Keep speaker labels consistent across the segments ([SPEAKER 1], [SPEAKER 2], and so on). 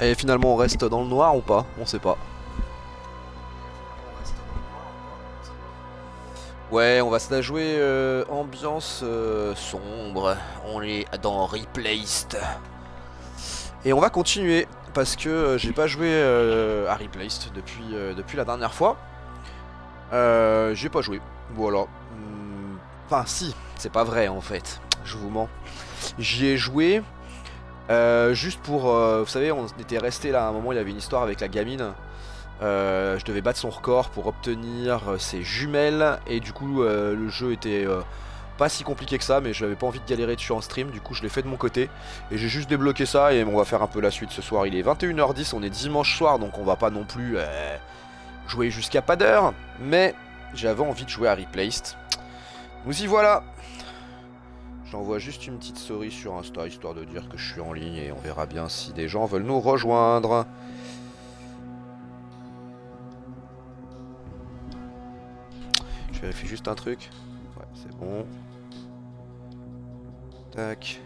[SPEAKER 1] Et finalement on reste dans le noir ou pas? On sait pas. Ouais, on va se la jouer ambiance sombre. On est dans Replaced. Et on va continuer parce que j'ai pas joué à Replaced depuis la dernière fois. J'ai pas joué. Voilà. Enfin, si, c'est pas vrai en fait. Je vous mens. J'y ai joué juste pour. Vous savez, on était resté là à un moment, il y avait une histoire avec la gamine. Je devais battre son record pour obtenir ses jumelles. Et du coup, le jeu était pas si compliqué que ça, mais je n'avais pas envie de galérer dessus en stream. Du coup, je l'ai fait de mon côté. Et j'ai juste débloqué ça. Et on va faire un peu la suite ce soir. Il est 21h10, on est dimanche soir, donc on va pas non plus jouer jusqu'à pas d'heure. Mais j'avais envie de jouer à Replaced. Nous y voilà. J'envoie juste une petite story sur Insta histoire de dire que je suis en ligne et on verra bien si des gens veulent nous rejoindre. Je vérifie juste un truc. Ouais, c'est bon. Tac.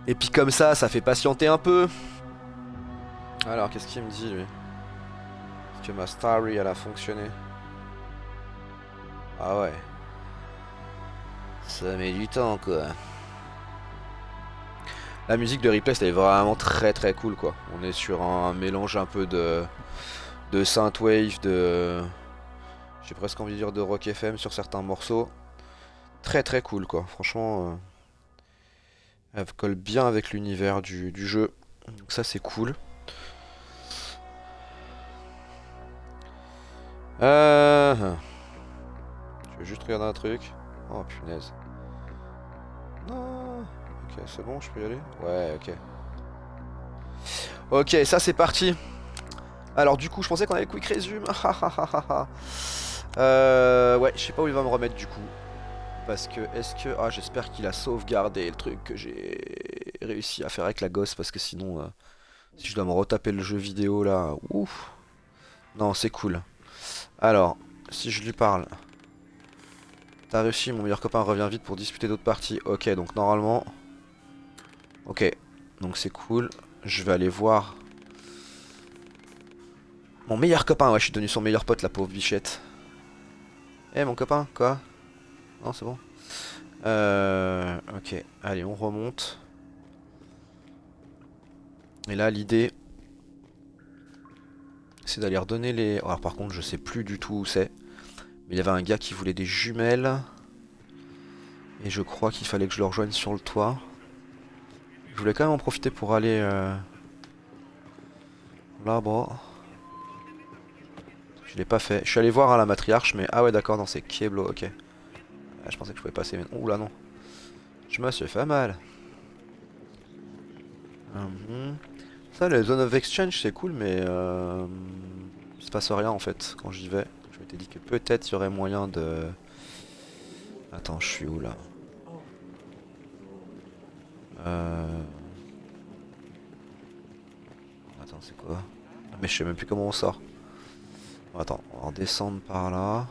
[SPEAKER 1] Et puis comme ça fait patienter un peu. Alors, qu'est-ce qu'il me dit lui? Est-ce que ma story elle a fonctionné? Ah ouais. Ça met du temps quoi. La musique de Replay elle est vraiment très très cool quoi. On est sur un mélange un peu de synthwave, j'ai presque envie de dire de rock FM sur certains morceaux. Très très cool quoi. Franchement, elle colle bien avec l'univers du jeu. Donc ça c'est cool. Je vais juste regarder un truc. Oh punaise. Non. Ok, c'est bon, je peux y aller? Ouais, ok. Ok, ça c'est parti. Alors du coup, je pensais qu'on avait quick resume. Ouais, je sais pas où il va me remettre du coup. Parce que, est-ce que... Ah, j'espère qu'il a sauvegardé le truc que j'ai réussi à faire avec la gosse. Parce que sinon, si je dois me retaper le jeu vidéo là... Ouf. Non, c'est cool. Alors, si je lui parle... T'as réussi, mon meilleur copain revient vite pour disputer d'autres parties. Ok, donc normalement... Ok, donc c'est cool. Je vais aller voir... Mon meilleur copain, ouais, je suis devenu son meilleur pote, la pauvre bichette. Eh, mon copain, quoi? Non, c'est bon. Ok, allez, on remonte. Et là, l'idée, c'est d'aller redonner les... Alors par contre, je sais plus du tout où c'est. Mais il y avait un gars qui voulait des jumelles. Et je crois qu'il fallait que je le rejoigne sur le toit. Je voulais quand même en profiter pour aller là-bas. Je l'ai pas fait. Je suis allé voir à la matriarche, mais... Ah ouais, d'accord, non, c'est Kieblo, ok. Ah, je pensais que je pouvais passer, mais... Ouh là, non. Je me suis fait mal. Ça, les zones of exchange, c'est cool, mais... il se passe rien, en fait, quand j'y vais. Je m'étais dit que peut-être il y aurait moyen de... Attends, je suis où, là? Attends, c'est quoi? Ah, mais je sais même plus comment on sort. Attends, on va redescendre par là.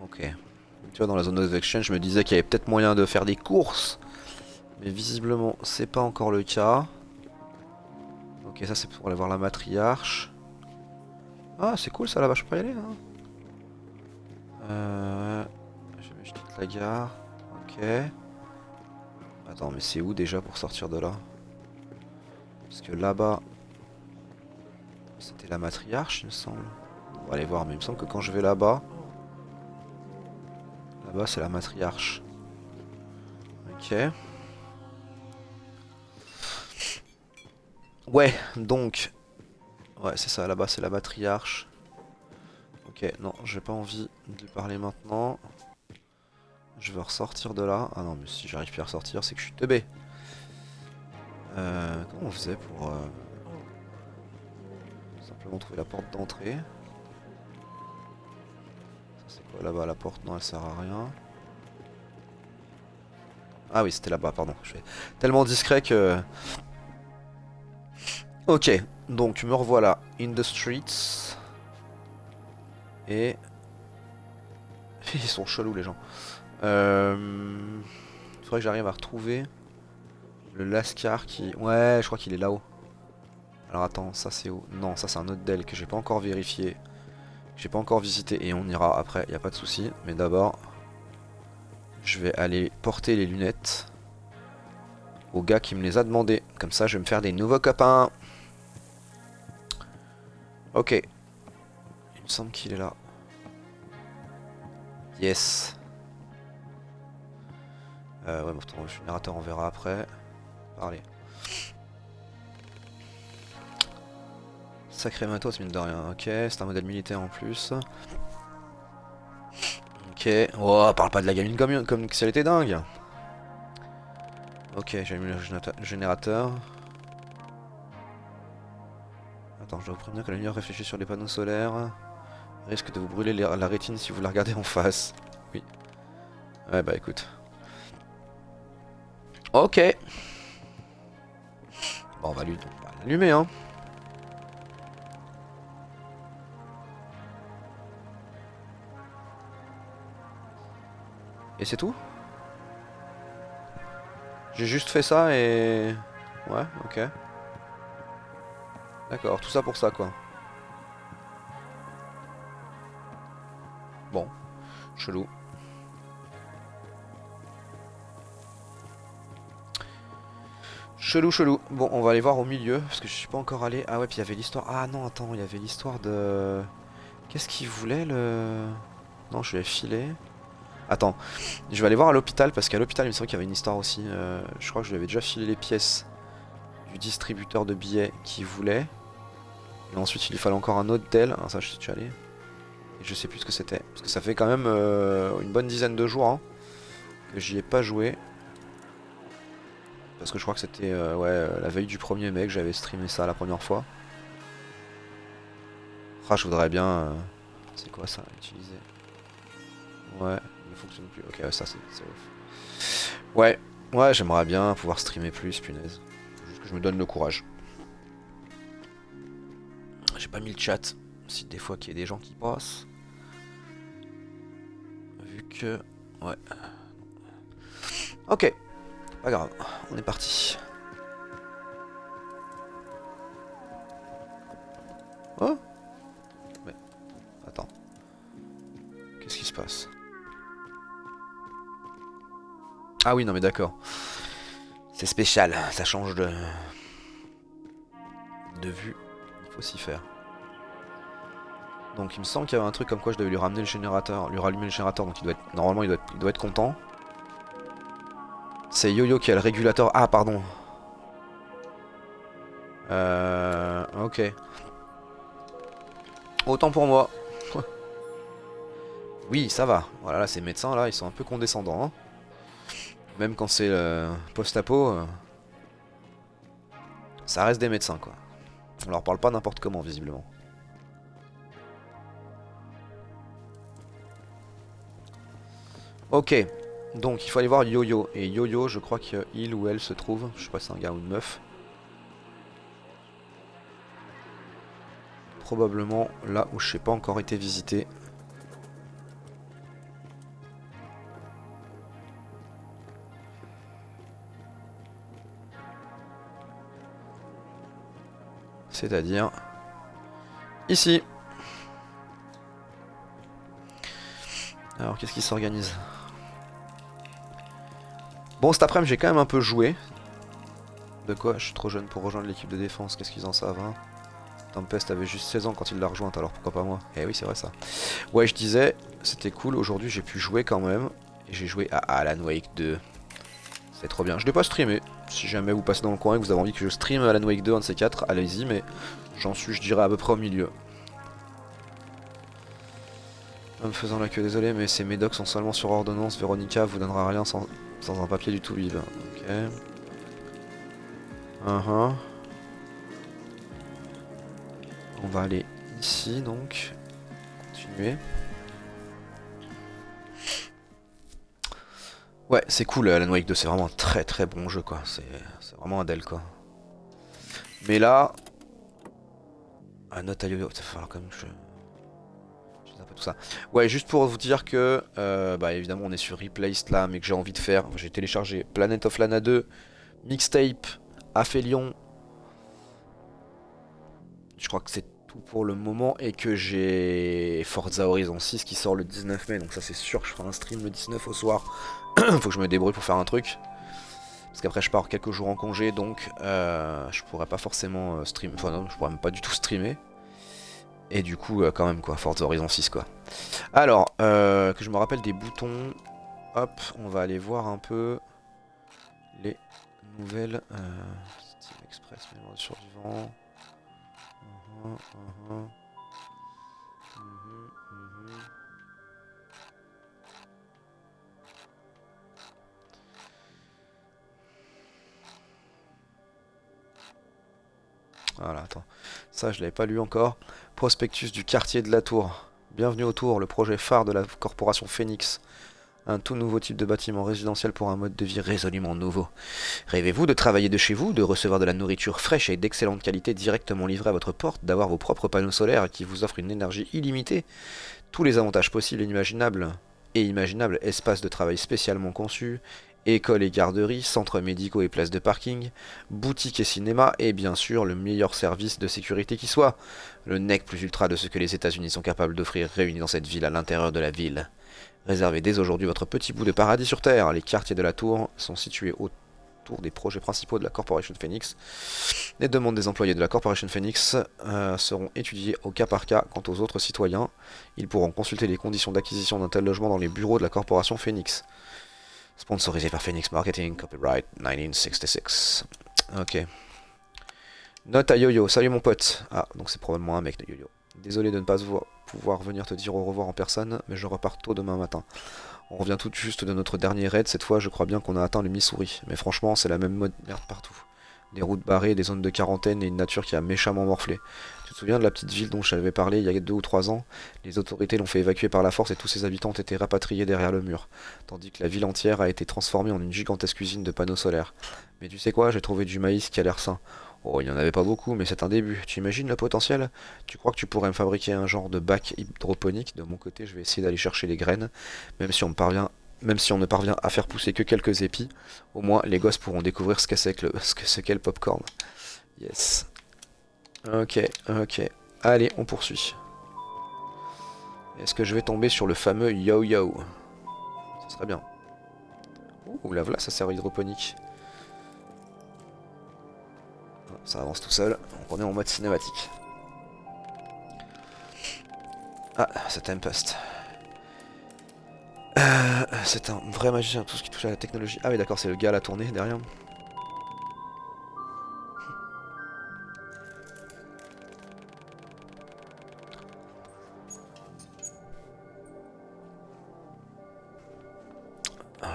[SPEAKER 1] Ok. Tu vois, dans la zone of exchange, je me disais qu'il y avait peut-être moyen de faire des courses. Mais visiblement, c'est pas encore le cas. Ok, ça c'est pour aller voir la matriarche. Ah, c'est cool ça là-bas, je peux y aller, hein. Je quitte la gare. Ok. Attends, mais c'est où déjà pour sortir de là? Parce que là-bas, c'était la matriarche, il me semble. On va aller voir, mais il me semble que quand je vais là-bas, là-bas c'est la matriarche. Ok. Ouais, donc... Ouais, c'est ça, là-bas c'est la matriarche. Ok, non, j'ai pas envie de lui parler maintenant. Je veux ressortir de là. Ah non, mais si j'arrive plus à ressortir, c'est que je suis teubé. Comment on faisait pour simplement trouver la porte d'entrée? Ça c'est quoi là-bas? La porte, non, elle sert à rien. Ah oui, c'était là-bas, pardon. Je suis tellement discret que Ok, donc me revoilà in the streets. Et... Ils sont chelous les gens. Faudrait que j'arrive à retrouver le Lascar qui... Ouais, je crois qu'il est là-haut. Alors attends, ça c'est où? Non, ça c'est un autre DEL que j'ai pas encore vérifié. Que j'ai pas encore visité et on ira après, y a pas de souci. Mais d'abord, je vais aller porter les lunettes au gars qui me les a demandé. Comme ça, je vais me faire des nouveaux copains. Ok. Il me semble qu'il est là. Yes. Ouais, mais le générateur on verra après. Parlez. Sacré matos mine de rien. Ok, c'est un modèle militaire en plus. Ok. Oh, parle pas de la gamine comme si elle était dingue. Ok, j'ai mis le générateur. Attends, je dois vous prévenir que la lumière réfléchie sur les panneaux solaires risque de vous brûler la rétine si vous la regardez en face. Oui. Ouais, bah écoute. Ok. Bon, on va l'allumer, hein. Et c'est tout? J'ai juste fait ça et... Ouais, ok. D'accord, tout ça pour ça, quoi. Bon, chelou. Chelou, chelou. Bon, on va aller voir au milieu, parce que je suis pas encore allé. Ah ouais, puis il y avait l'histoire... Ah non, attends, il y avait l'histoire de... Qu'est-ce qu'il voulait, le... Non, je lui ai filé. Attends, je vais aller voir à l'hôpital, parce qu'à l'hôpital, il me semble qu'il y avait une histoire aussi. Je crois que je lui avais déjà filé les pièces du distributeur de billets qu'il voulait. Et ensuite, il lui fallait encore un autre DEL. Ah, ça, je suis déjà allé. Et je sais plus ce que c'était. Parce que ça fait quand même une bonne dizaine de jours hein, que j'y ai pas joué. Parce que je crois que c'était la veille du 1er mai que j'avais streamé ça la première fois. Ah, je voudrais bien... C'est quoi ça, utiliser? Ouais, il ne fonctionne plus. Ok, ouais, ça c'est ouf. Ouais, ouais, j'aimerais bien pouvoir streamer plus, punaise. Faut juste que je me donne le courage. J'ai pas mis le chat. Si des fois qu'il y a des gens qui passent. Vu que... Ouais. Ok. Pas grave. On est parti. Oh. Mais... Attends. Qu'est-ce qui se passe? Ah oui, non mais d'accord. C'est spécial. Ça change de vue. Il faut s'y faire. Donc il me semble qu'il y avait un truc comme quoi je devais lui ramener le générateur, lui rallumer le générateur, donc il doit être, normalement il doit être content. C'est Yo-Yo qui a le régulateur. Ah pardon. Ok. Autant pour moi. Oui, ça va. Voilà, là, ces médecins là, ils sont un peu condescendants. Hein. Même quand c'est post-apo, ça reste des médecins quoi. On leur parle pas n'importe comment visiblement. Ok. Donc il faut aller voir Yo-Yo. Et Yo-Yo, je crois qu'il ou elle se trouve. Je sais pas si c'est un gars ou une meuf. Probablement là où je n'ai pas encore été visité. C'est-à-dire ici. Alors qu'est-ce qui s'organise? Bon, cet après-midi j'ai quand même un peu joué. De quoi? Je suis trop jeune pour rejoindre l'équipe de défense, qu'est-ce qu'ils en savent hein? Tempest avait juste 16 ans quand il l'a rejointe, alors pourquoi pas moi? Eh oui, c'est vrai ça. Ouais, je disais, c'était cool, aujourd'hui j'ai pu jouer quand même. Et j'ai joué à Alan Wake 2. C'est trop bien. Je l'ai pas streamé. Si jamais vous passez dans le coin et que vous avez envie que je stream Alan Wake 2, un de ces quatre, allez-y, mais j'en suis, je dirais, à peu près au milieu. En me faisant la queue, désolé, mais ces médocs sont seulement sur ordonnance. Véronica vous donnera rien sans un papier du tout vide. Ok. On va aller ici donc. Continuer. Ouais, c'est cool Alan Wake 2, c'est vraiment un très très bon jeu quoi. C'est vraiment un Dell quoi. Mais là, Ah, note à yo-yo, il va falloir quand même que je un peu tout ça. Ouais, juste pour vous dire que, bah évidemment on est sur Replaced là, mais que j'ai envie de faire, j'ai téléchargé Planet of Lana 2, Mixtape, Aphelion, je crois que c'est tout pour le moment, et que j'ai Forza Horizon 6 qui sort le 19 mai, donc ça c'est sûr que je ferai un stream le 19 au soir. Faut que je me débrouille pour faire un truc. Parce qu'après je pars quelques jours en congé, donc je pourrais pas forcément streamer, enfin non, je pourrais même pas du tout streamer. Et du coup, quand même quoi, Forza Horizon 6 quoi. Alors, que je me rappelle des boutons, hop, on va aller voir un peu les nouvelles. Steam Express, mémoire de survivant. Mhm. Voilà, attends. Ça, je l'avais pas lu encore. Prospectus du quartier de la Tour. Bienvenue au Tour, le projet phare de la corporation Phoenix. Un tout nouveau type de bâtiment résidentiel pour un mode de vie résolument nouveau. Rêvez-vous de travailler de chez vous, de recevoir de la nourriture fraîche et d'excellente qualité directement livrée à votre porte, d'avoir vos propres panneaux solaires qui vous offrent une énergie illimitée, tous les avantages possibles et imaginables, espaces de travail spécialement conçus, écoles et garderies, centres médicaux et places de parking, boutiques et cinéma, et bien sûr le meilleur service de sécurité qui soit, le nec plus ultra de ce que les États-Unis sont capables d'offrir réunis dans cette ville à l'intérieur de la ville. Réservez dès aujourd'hui votre petit bout de paradis sur Terre. Les quartiers de la Tour sont situés autour des projets principaux de la Corporation Phoenix. Les demandes des employés de la Corporation Phoenix seront étudiées au cas par cas. Quant aux autres citoyens, ils pourront consulter les conditions d'acquisition d'un tel logement dans les bureaux de la Corporation Phoenix. Sponsorisé par Phoenix Marketing, copyright 1966. Ok. Note à Yo-Yo, salut mon pote. Ah, donc c'est probablement un mec de Yo-Yo. Désolé de ne pas pouvoir venir te dire au revoir en personne, mais je repars tôt demain matin. On revient tout juste de notre dernier raid, cette fois je crois bien qu'on a atteint le Missouri, mais franchement c'est la même mode merde partout. Des routes barrées, des zones de quarantaine et une nature qui a méchamment morflé. Tu te souviens de la petite ville dont je t'avais parlé il y a 2 ou 3 ans? Les autorités l'ont fait évacuer par la force et tous ses habitants ont été rapatriés derrière le mur, tandis que la ville entière a été transformée en une gigantesque usine de panneaux solaires. Mais tu sais quoi, j'ai trouvé du maïs qui a l'air sain. Oh, il n'y en avait pas beaucoup, mais c'est un début. Tu imagines le potentiel? Tu crois que tu pourrais me fabriquer un genre de bac hydroponique? De mon côté, je vais essayer d'aller chercher les graines, même si on ne parvient à faire pousser que quelques épis, au moins les gosses pourront découvrir ce qu'est le popcorn. Yes. Ok, ok. Allez, on poursuit. Est-ce que je vais tomber sur le fameux yo-yo? Ça serait bien. Ouh, là voilà, ça sert hydroponique. Ça avance tout seul, donc on est en mode cinématique. Ah, c'est Tempest. C'est un vrai magicien, tout ce qui touche à la technologie. Ah oui d'accord, c'est le gars à la tournée derrière.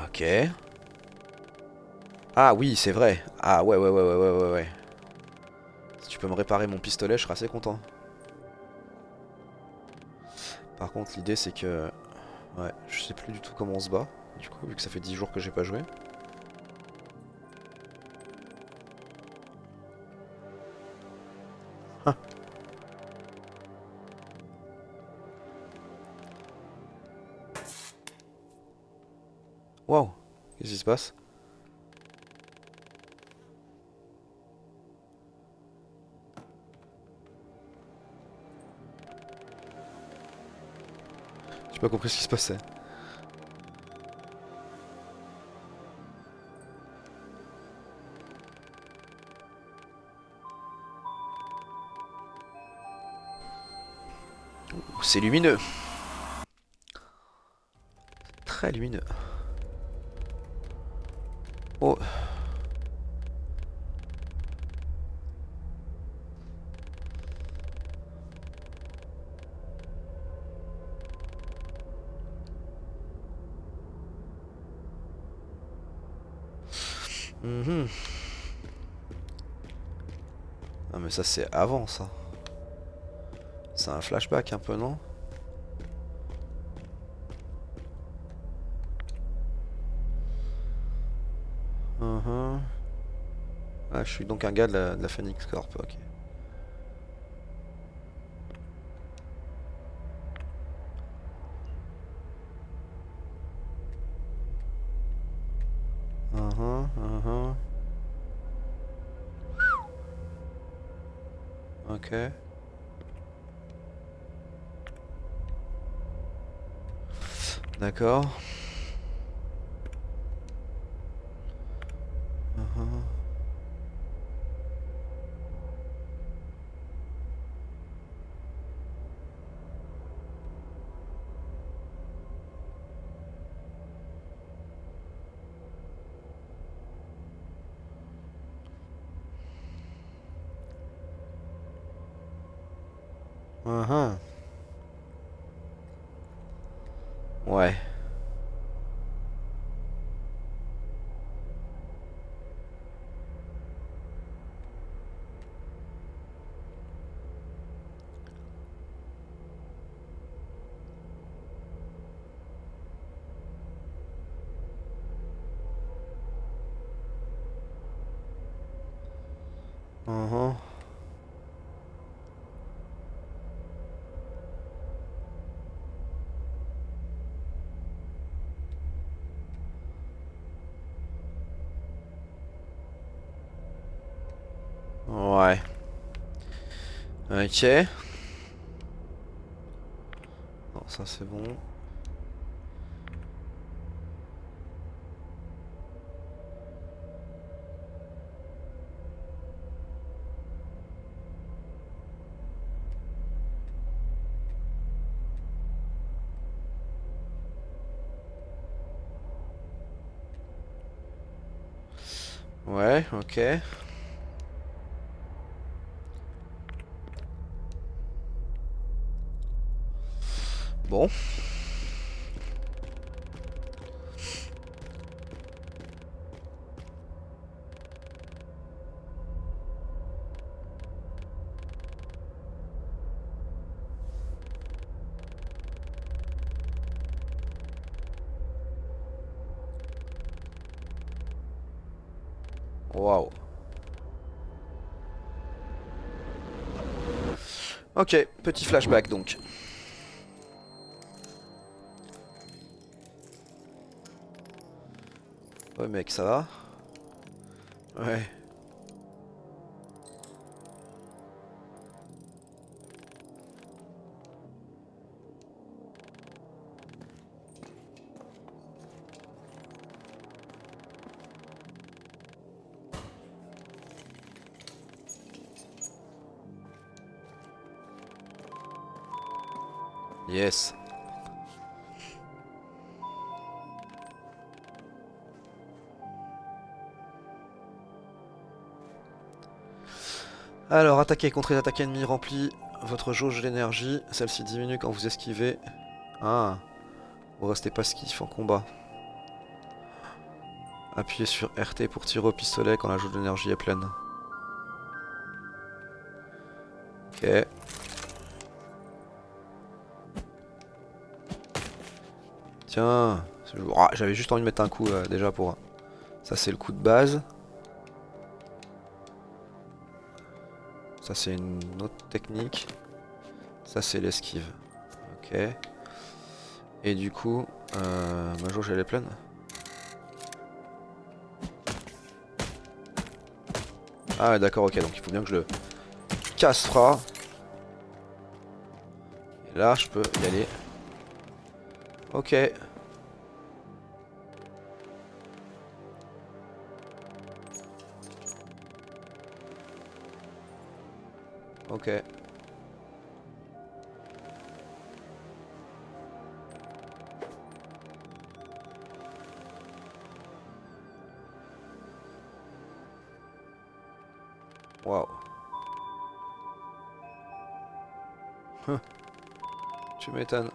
[SPEAKER 1] Ok. Ah oui, c'est vrai. Ah ouais. Si tu peux me réparer mon pistolet, je serai assez content. Par contre, l'idée c'est que... Ouais, je sais plus du tout comment on se bat. Du coup, vu que ça fait 10 jours que j'ai pas joué. Ah. Waouh. Qu'est-ce qui se passe? J'ai pas compris ce qui se passait. C'est lumineux. Très lumineux. Oh. Mhm. Ah mais ça c'est avant ça. C'est un flashback un peu, non? Mhm. Ah, je suis donc un gars de la Phoenix Corp, ok. Ok. D'accord. Mhm. Mhm. Ouais. Mhm. Ouais. Ok. Non, ça c'est bon. Ouais, ok. Bon. Waouh. Ok, petit flashback donc. Ouais mec, ça va? Ouais. Yes. Alors, attaquer contre les attaques ennemies remplit votre jauge d'énergie. Celle-ci diminue quand vous esquivez. Ah, vous restez passif en combat. Appuyez sur RT pour tirer au pistolet quand la jauge d'énergie est pleine. Ok. Tiens, ah, j'avais juste envie de mettre un coup déjà pour... Ça c'est le coup de base. Ça c'est une autre technique. Ça c'est l'esquive. Ok. Et du coup, ma jauge elle est pleine. Ah ouais, d'accord, ok, donc il faut bien que je le casse fera. Et là je peux y aller. Ok. Ok. Waouh. Tu m'étonnes.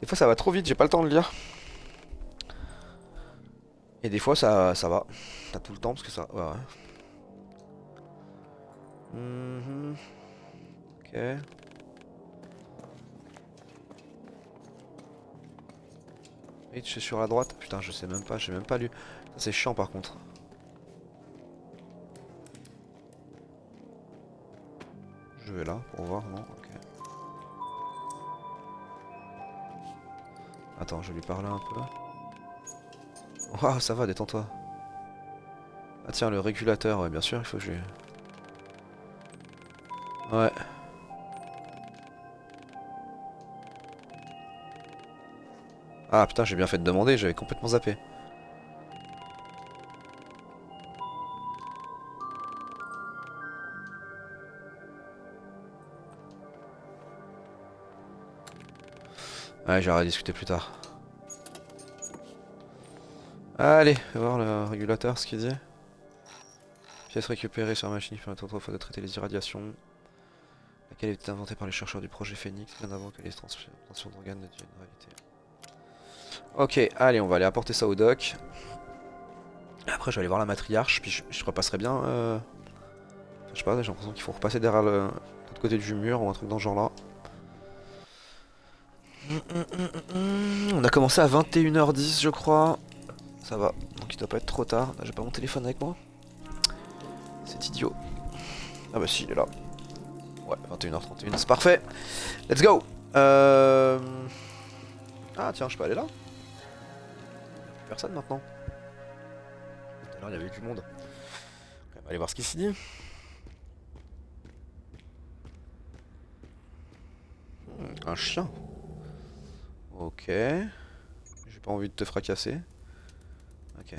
[SPEAKER 1] Des fois ça va trop vite, j'ai pas le temps de lire. Et des fois ça va. T'as tout le temps parce que ça... Ouais, ouais. Mhm. Ok. Reach sur la droite. Putain, je sais même pas, j'ai même pas lu. C'est chiant par contre. Je vais là pour voir, non? Ok. Attends, je vais lui parler un peu. Waouh, ça va, détends-toi. Ah tiens, le régulateur, ouais, bien sûr, il faut que je... Ouais. Ah putain, j'ai bien fait de demander, j'avais complètement zappé. Ouais, j'aurais discuté plus tard. Allez, on va voir le régulateur, ce qu'il dit. Pièce récupérée sur la machine qui permet autrefois de traiter les irradiations. Laquelle était inventée par les chercheurs du projet Phoenix, bien avant que les transplantations d'organes ne deviennent réalité. Ok, allez, on va aller apporter ça au doc. Après, je vais aller voir la matriarche, puis je repasserai bien. Je sais pas, j'ai l'impression qu'il faut repasser derrière l'autre côté du mur ou un truc dans ce genre là. On a commencé à 21h10, je crois. Ça va, donc il doit pas être trop tard. J'ai pas mon téléphone avec moi. C'est idiot. Ah bah si, il est là. Ouais, 21h31, c'est parfait. Let's go. Ah tiens, je peux aller là. Plus personne maintenant. Tout à l'heure, il y avait du monde. On va aller voir ce qu'il s'y dit. Un chien. Ok. J'ai pas envie de te fracasser. Ok.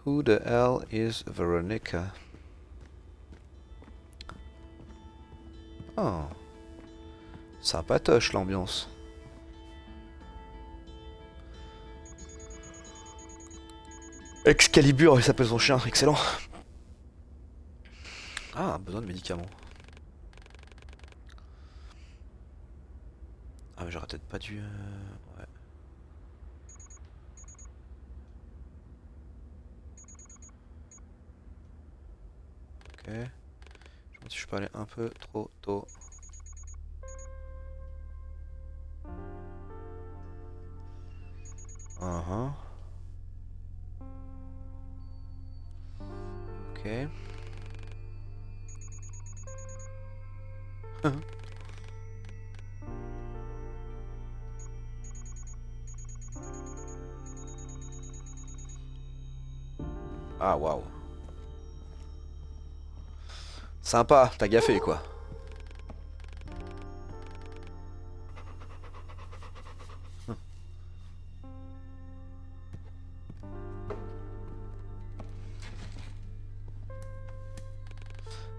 [SPEAKER 1] Who the hell is Veronica? Oh. Sympatoche l'ambiance. Excalibur, il s'appelle son chien, excellent. Ah, besoin de médicaments. Ah mais j'aurais peut-être pas dû... Ouais. Ok. Je me demande si je peux aller un peu trop tôt. Ok. Ah waouh. Sympa, t'as gaffé quoi.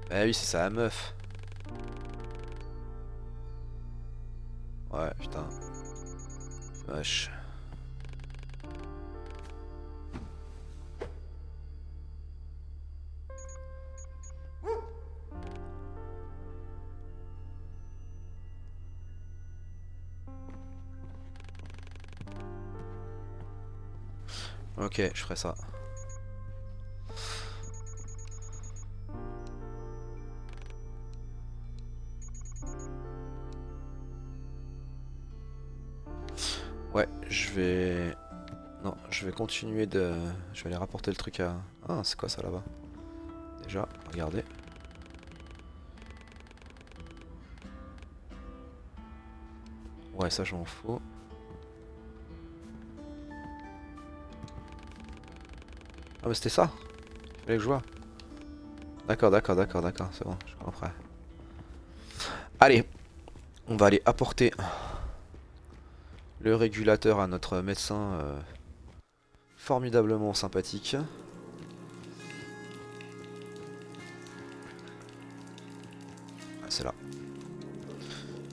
[SPEAKER 1] Bah oui, c'est ça la meuf. Ouais, putain. Wesh. Ok, je ferai ça. Ouais, je vais... Non, je vais continuer de... Je vais aller rapporter le truc à... Ah, c'est quoi ça là-bas? Déjà, regardez. Ouais, ça je m'en fous. Ah mais c'était ça? Il fallait que je vois. D'accord, d'accord, d'accord, d'accord, c'est bon, je comprends. Allez, on va aller apporter le régulateur à notre médecin formidablement sympathique. Ah, c'est là.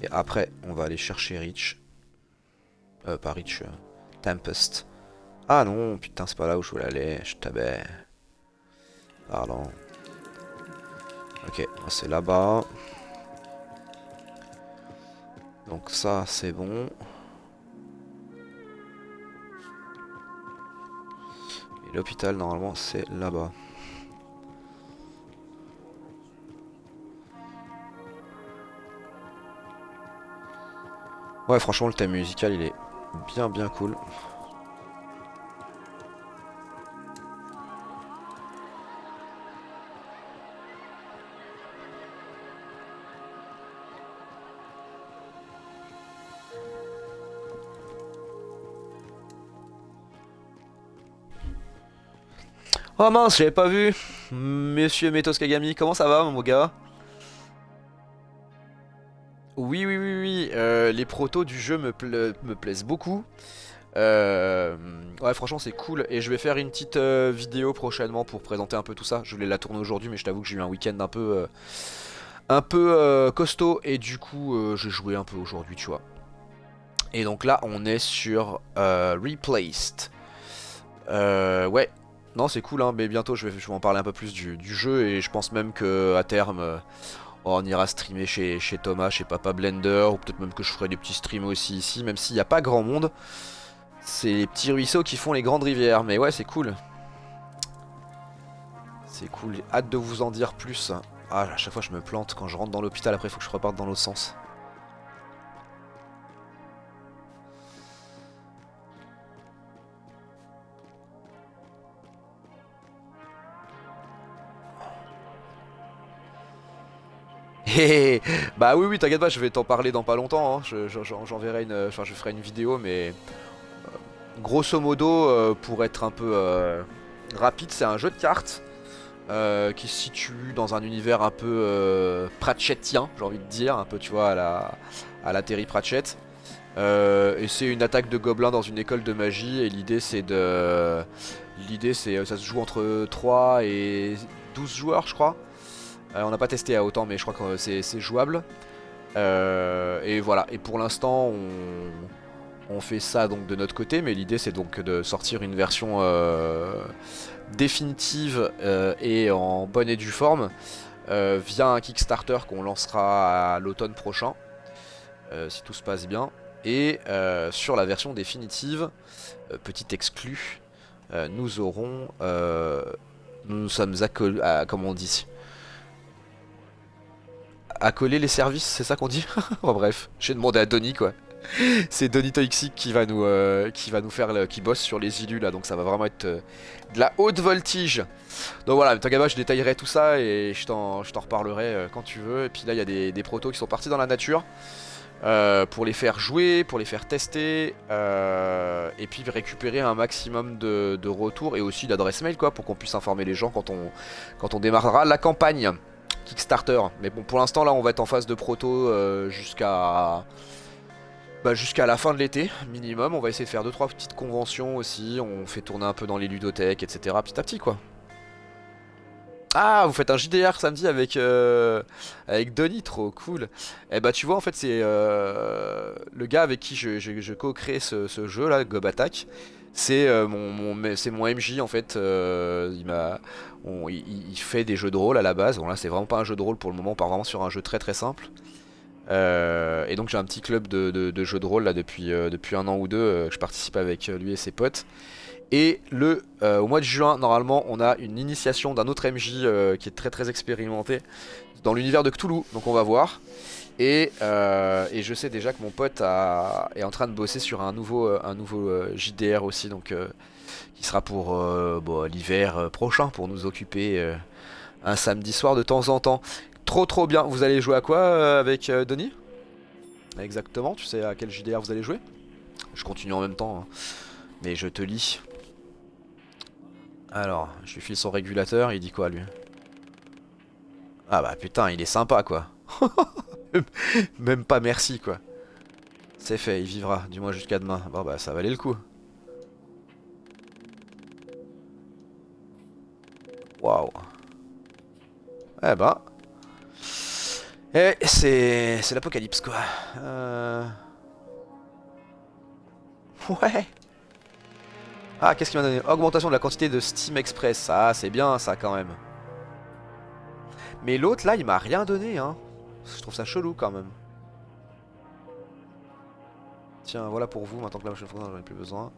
[SPEAKER 1] Et après, on va aller chercher Rich. Pas Rich, Tempest. Ah non, putain, c'est pas là où je voulais aller, je t'avais... Pardon. Ok, c'est là-bas. Donc ça, c'est bon. Et l'hôpital, normalement, c'est là-bas. Ouais, franchement, le thème musical, il est bien cool. Oh mince, j'avais pas vu. Monsieur Metos Kagami, comment ça va, mon gars? Oui, les protos du jeu me plaisent beaucoup. Ouais, franchement, c'est cool. Et je vais faire une petite vidéo prochainement pour présenter un peu tout ça. Je voulais la tourner aujourd'hui, mais je t'avoue que j'ai eu un week-end un peu costaud. Et du coup, j'ai joué un peu aujourd'hui, tu vois. Et donc là, on est sur Replaced. Ouais. Non, c'est cool, hein, mais bientôt je vais en parler un peu plus du jeu. Et je pense même que à terme, on ira streamer chez Thomas, chez Papa Blender. Ou peut-être même que je ferai des petits streams aussi ici, même s'il n'y a pas grand monde. C'est les petits ruisseaux qui font les grandes rivières. Mais ouais, c'est cool. C'est cool. J'ai hâte de vous en dire plus. Ah, à chaque fois je me plante. Quand je rentre dans l'hôpital, après il faut que je reparte dans l'autre sens. Bah oui, t'inquiète pas, je vais t'en parler dans pas longtemps. Hein. J'enverrai enfin, je ferai une vidéo, mais grosso modo, pour être un peu rapide, c'est un jeu de cartes qui se situe dans un univers un peu pratchettien, j'ai envie de dire, un peu, tu vois, à la Terry Pratchett. Et c'est une attaque de gobelins dans une école de magie, et ça se joue entre 3 et 12 joueurs, je crois. On n'a pas testé à autant, mais je crois que c'est jouable. Et voilà, et pour l'instant on fait ça donc de notre côté, mais l'idée c'est donc de sortir une version définitive et en bonne et due forme via un Kickstarter qu'on lancera à l'automne prochain, si tout se passe bien. Et sur la version définitive, petit exclu, nous aurons, nous sommes comment on dit, accoler les services, c'est ça qu'on dit. Bon, bref, j'ai demandé à Donny quoi. C'est Donny Toxic qui va nous faire qui bosse sur les illus là, donc ça va vraiment être de la haute voltige. Donc voilà, t'inquiète pas, je détaillerai tout ça et je t'en reparlerai quand tu veux. Et puis là il y a des protos qui sont partis dans la nature pour les faire jouer, pour les faire tester, et puis récupérer un maximum de retours et aussi d'adresses mail quoi, pour qu'on puisse informer les gens quand on démarrera la campagne Kickstarter. Mais bon, pour l'instant là on va être en phase de proto jusqu'à la fin de l'été minimum. On va essayer de faire 2-3 petites conventions aussi. On fait tourner un peu dans les ludothèques, etc. petit à petit quoi. Ah, vous faites un JDR samedi avec Donny, trop cool. Eh bah tu vois en fait c'est le gars avec qui je co-crée ce jeu là, Gob Attack. C'est c'est mon MJ en fait. Il fait des jeux de rôle à la base. Bon là c'est vraiment pas un jeu de rôle pour le moment, on part vraiment sur un jeu très simple. Et donc j'ai un petit club de jeux de rôle là depuis un an ou deux, que je participe avec lui et ses potes. Et au mois de juin, normalement, on a une initiation d'un autre MJ qui est très expérimenté dans l'univers de Cthulhu, donc on va voir. Et je sais déjà que mon pote est en train de bosser sur un nouveau JDR aussi, donc qui sera pour l'hiver prochain, pour nous occuper un samedi soir de temps en temps. Trop bien. Vous allez jouer à quoi avec Donny? Exactement, tu sais à quel JDR vous allez jouer? Je continue en même temps, hein, mais je te lis. Alors, je lui file son régulateur, il dit quoi lui? Ah bah putain, il est sympa quoi. Même pas merci quoi. C'est fait, il vivra, du moins jusqu'à demain. Bon bah ça valait le coup. Waouh. Eh bah. Eh, c'est l'apocalypse quoi. Ouais. Ah, qu'est-ce qu'il m'a donné? Augmentation de la quantité de Steam Express. Ah, c'est bien ça quand même. Mais l'autre là, il m'a rien donné, hein. Je trouve ça chelou quand même. Tiens, voilà pour vous, maintenant que la machine fonctionne, j'en ai plus besoin.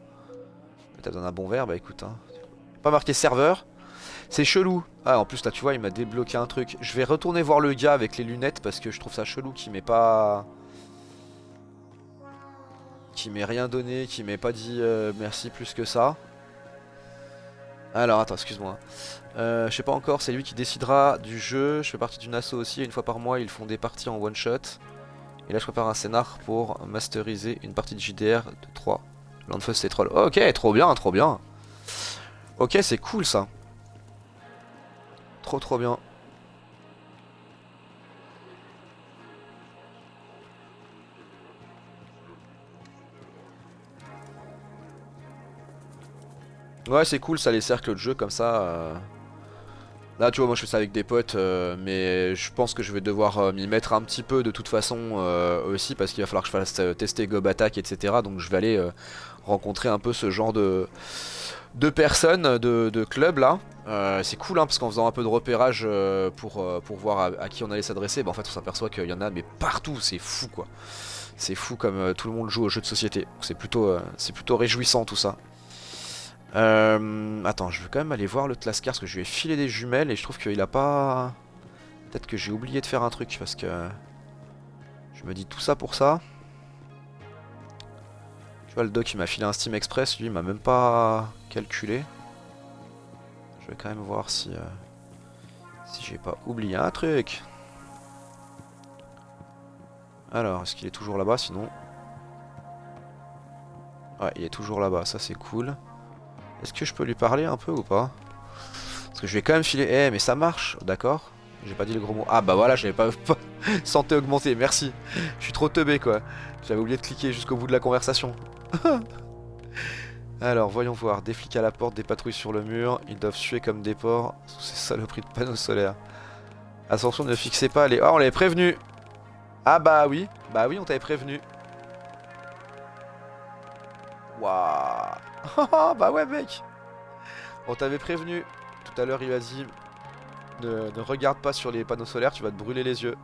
[SPEAKER 1] T'as besoin d'un bon verre, bah écoute, hein. Pas marqué serveur. C'est chelou. Ah, en plus là, tu vois, il m'a débloqué un truc. Je vais retourner voir le gars avec les lunettes parce que je trouve ça chelou qu'il m'ait pas... qui m'ait rien donné, qui m'ait pas dit merci plus que ça. Alors attends, excuse-moi. Je sais pas encore, c'est lui qui décidera du jeu. Je fais partie d'une asso aussi, une fois par mois ils font des parties en one shot. Et là je prépare un scénar pour masteriser une partie de JDR de 3. Landfest et Troll. Ok, trop bien, trop bien. Ok, c'est cool ça. Trop bien. Ouais, c'est cool ça, les cercles de jeu comme ça. Là, tu vois, moi je fais ça avec des potes, mais je pense que je vais devoir m'y mettre un petit peu de toute façon aussi, parce qu'il va falloir que je fasse tester Gob Attack, etc. Donc je vais aller rencontrer un peu ce genre de personnes, de clubs là. C'est cool hein, parce qu'en faisant un peu de repérage pour voir à qui on allait s'adresser, bah, en fait on s'aperçoit qu'il y en a mais partout, c'est fou quoi. C'est fou comme tout le monde joue aux jeux de société. C'est plutôt réjouissant tout ça. Attends, je veux quand même aller voir le Tlaskar parce que je lui ai filé des jumelles et je trouve qu'il a pas... Peut-être que j'ai oublié de faire un truc parce que... Je me dis tout ça pour ça. Tu vois, le doc il m'a filé un Steam Express, lui il m'a même pas calculé. Je vais quand même voir si j'ai pas oublié un truc. Alors, est-ce qu'il est toujours là-bas sinon? Ouais, il est toujours là-bas, ça c'est cool. Est-ce que je peux lui parler un peu ou pas? Parce que je vais quand même filer... Eh mais ça marche, d'accord. J'ai pas dit le gros mot. Ah bah voilà, j'avais pas... Santé augmentée, merci. Je suis trop teubé quoi. J'avais oublié de cliquer jusqu'au bout de la conversation. Alors, voyons voir. Des flics à la porte, des patrouilles sur le mur. Ils doivent suer comme des porcs sous ces saloperies de panneaux solaires. Attention, ne fixez pas les... Oh, on l'avait prévenu. Ah bah oui. Bah oui, on t'avait prévenu. Waouh. Bah ouais, mec. On t'avait prévenu. Tout à l'heure, il m'a dit... Ne regarde pas sur les panneaux solaires, tu vas te brûler les yeux.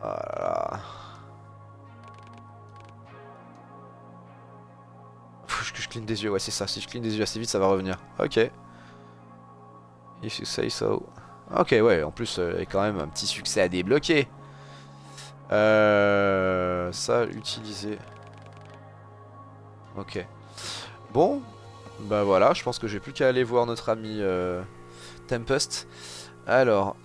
[SPEAKER 1] Ah là là. Faut que je cligne des yeux, ouais c'est ça, si je cligne des yeux assez vite ça va revenir. Ok. If you say so. Ok ouais, en plus il y a quand même un petit succès à débloquer. Ça, utiliser. Ok. Bon, bah voilà, je pense que j'ai plus qu'à aller voir notre ami Tempest. Alors,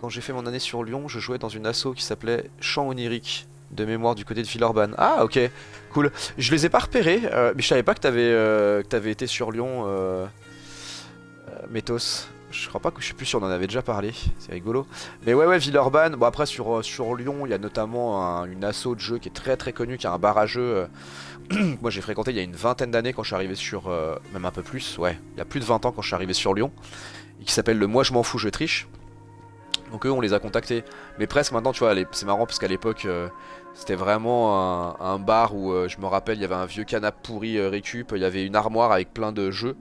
[SPEAKER 1] quand j'ai fait mon année sur Lyon, je jouais dans une asso qui s'appelait Chant Onirique, de mémoire du côté de Villeurbanne. Ah ok, cool. Je les ai pas repérés, mais je savais pas que t'avais été sur Lyon, Métos. Je crois pas que je sais plus si on en avait déjà parlé, c'est rigolo. Mais ouais Villeurbanne, bon après sur Lyon il y a notamment une asso de jeu qui est très connue, qui a un bar à jeu. Moi j'ai fréquenté il y a une vingtaine d'années quand je suis arrivé sur... même un peu plus, ouais, il y a plus de 20 ans quand je suis arrivé sur Lyon. Et qui s'appelle le Moi je m'en fous je triche. Donc eux on les a contactés. Mais presque maintenant tu vois, c'est marrant parce qu'à l'époque c'était vraiment un bar où je me rappelle il y avait un vieux canapé pourri récup, il y avait une armoire avec plein de jeux.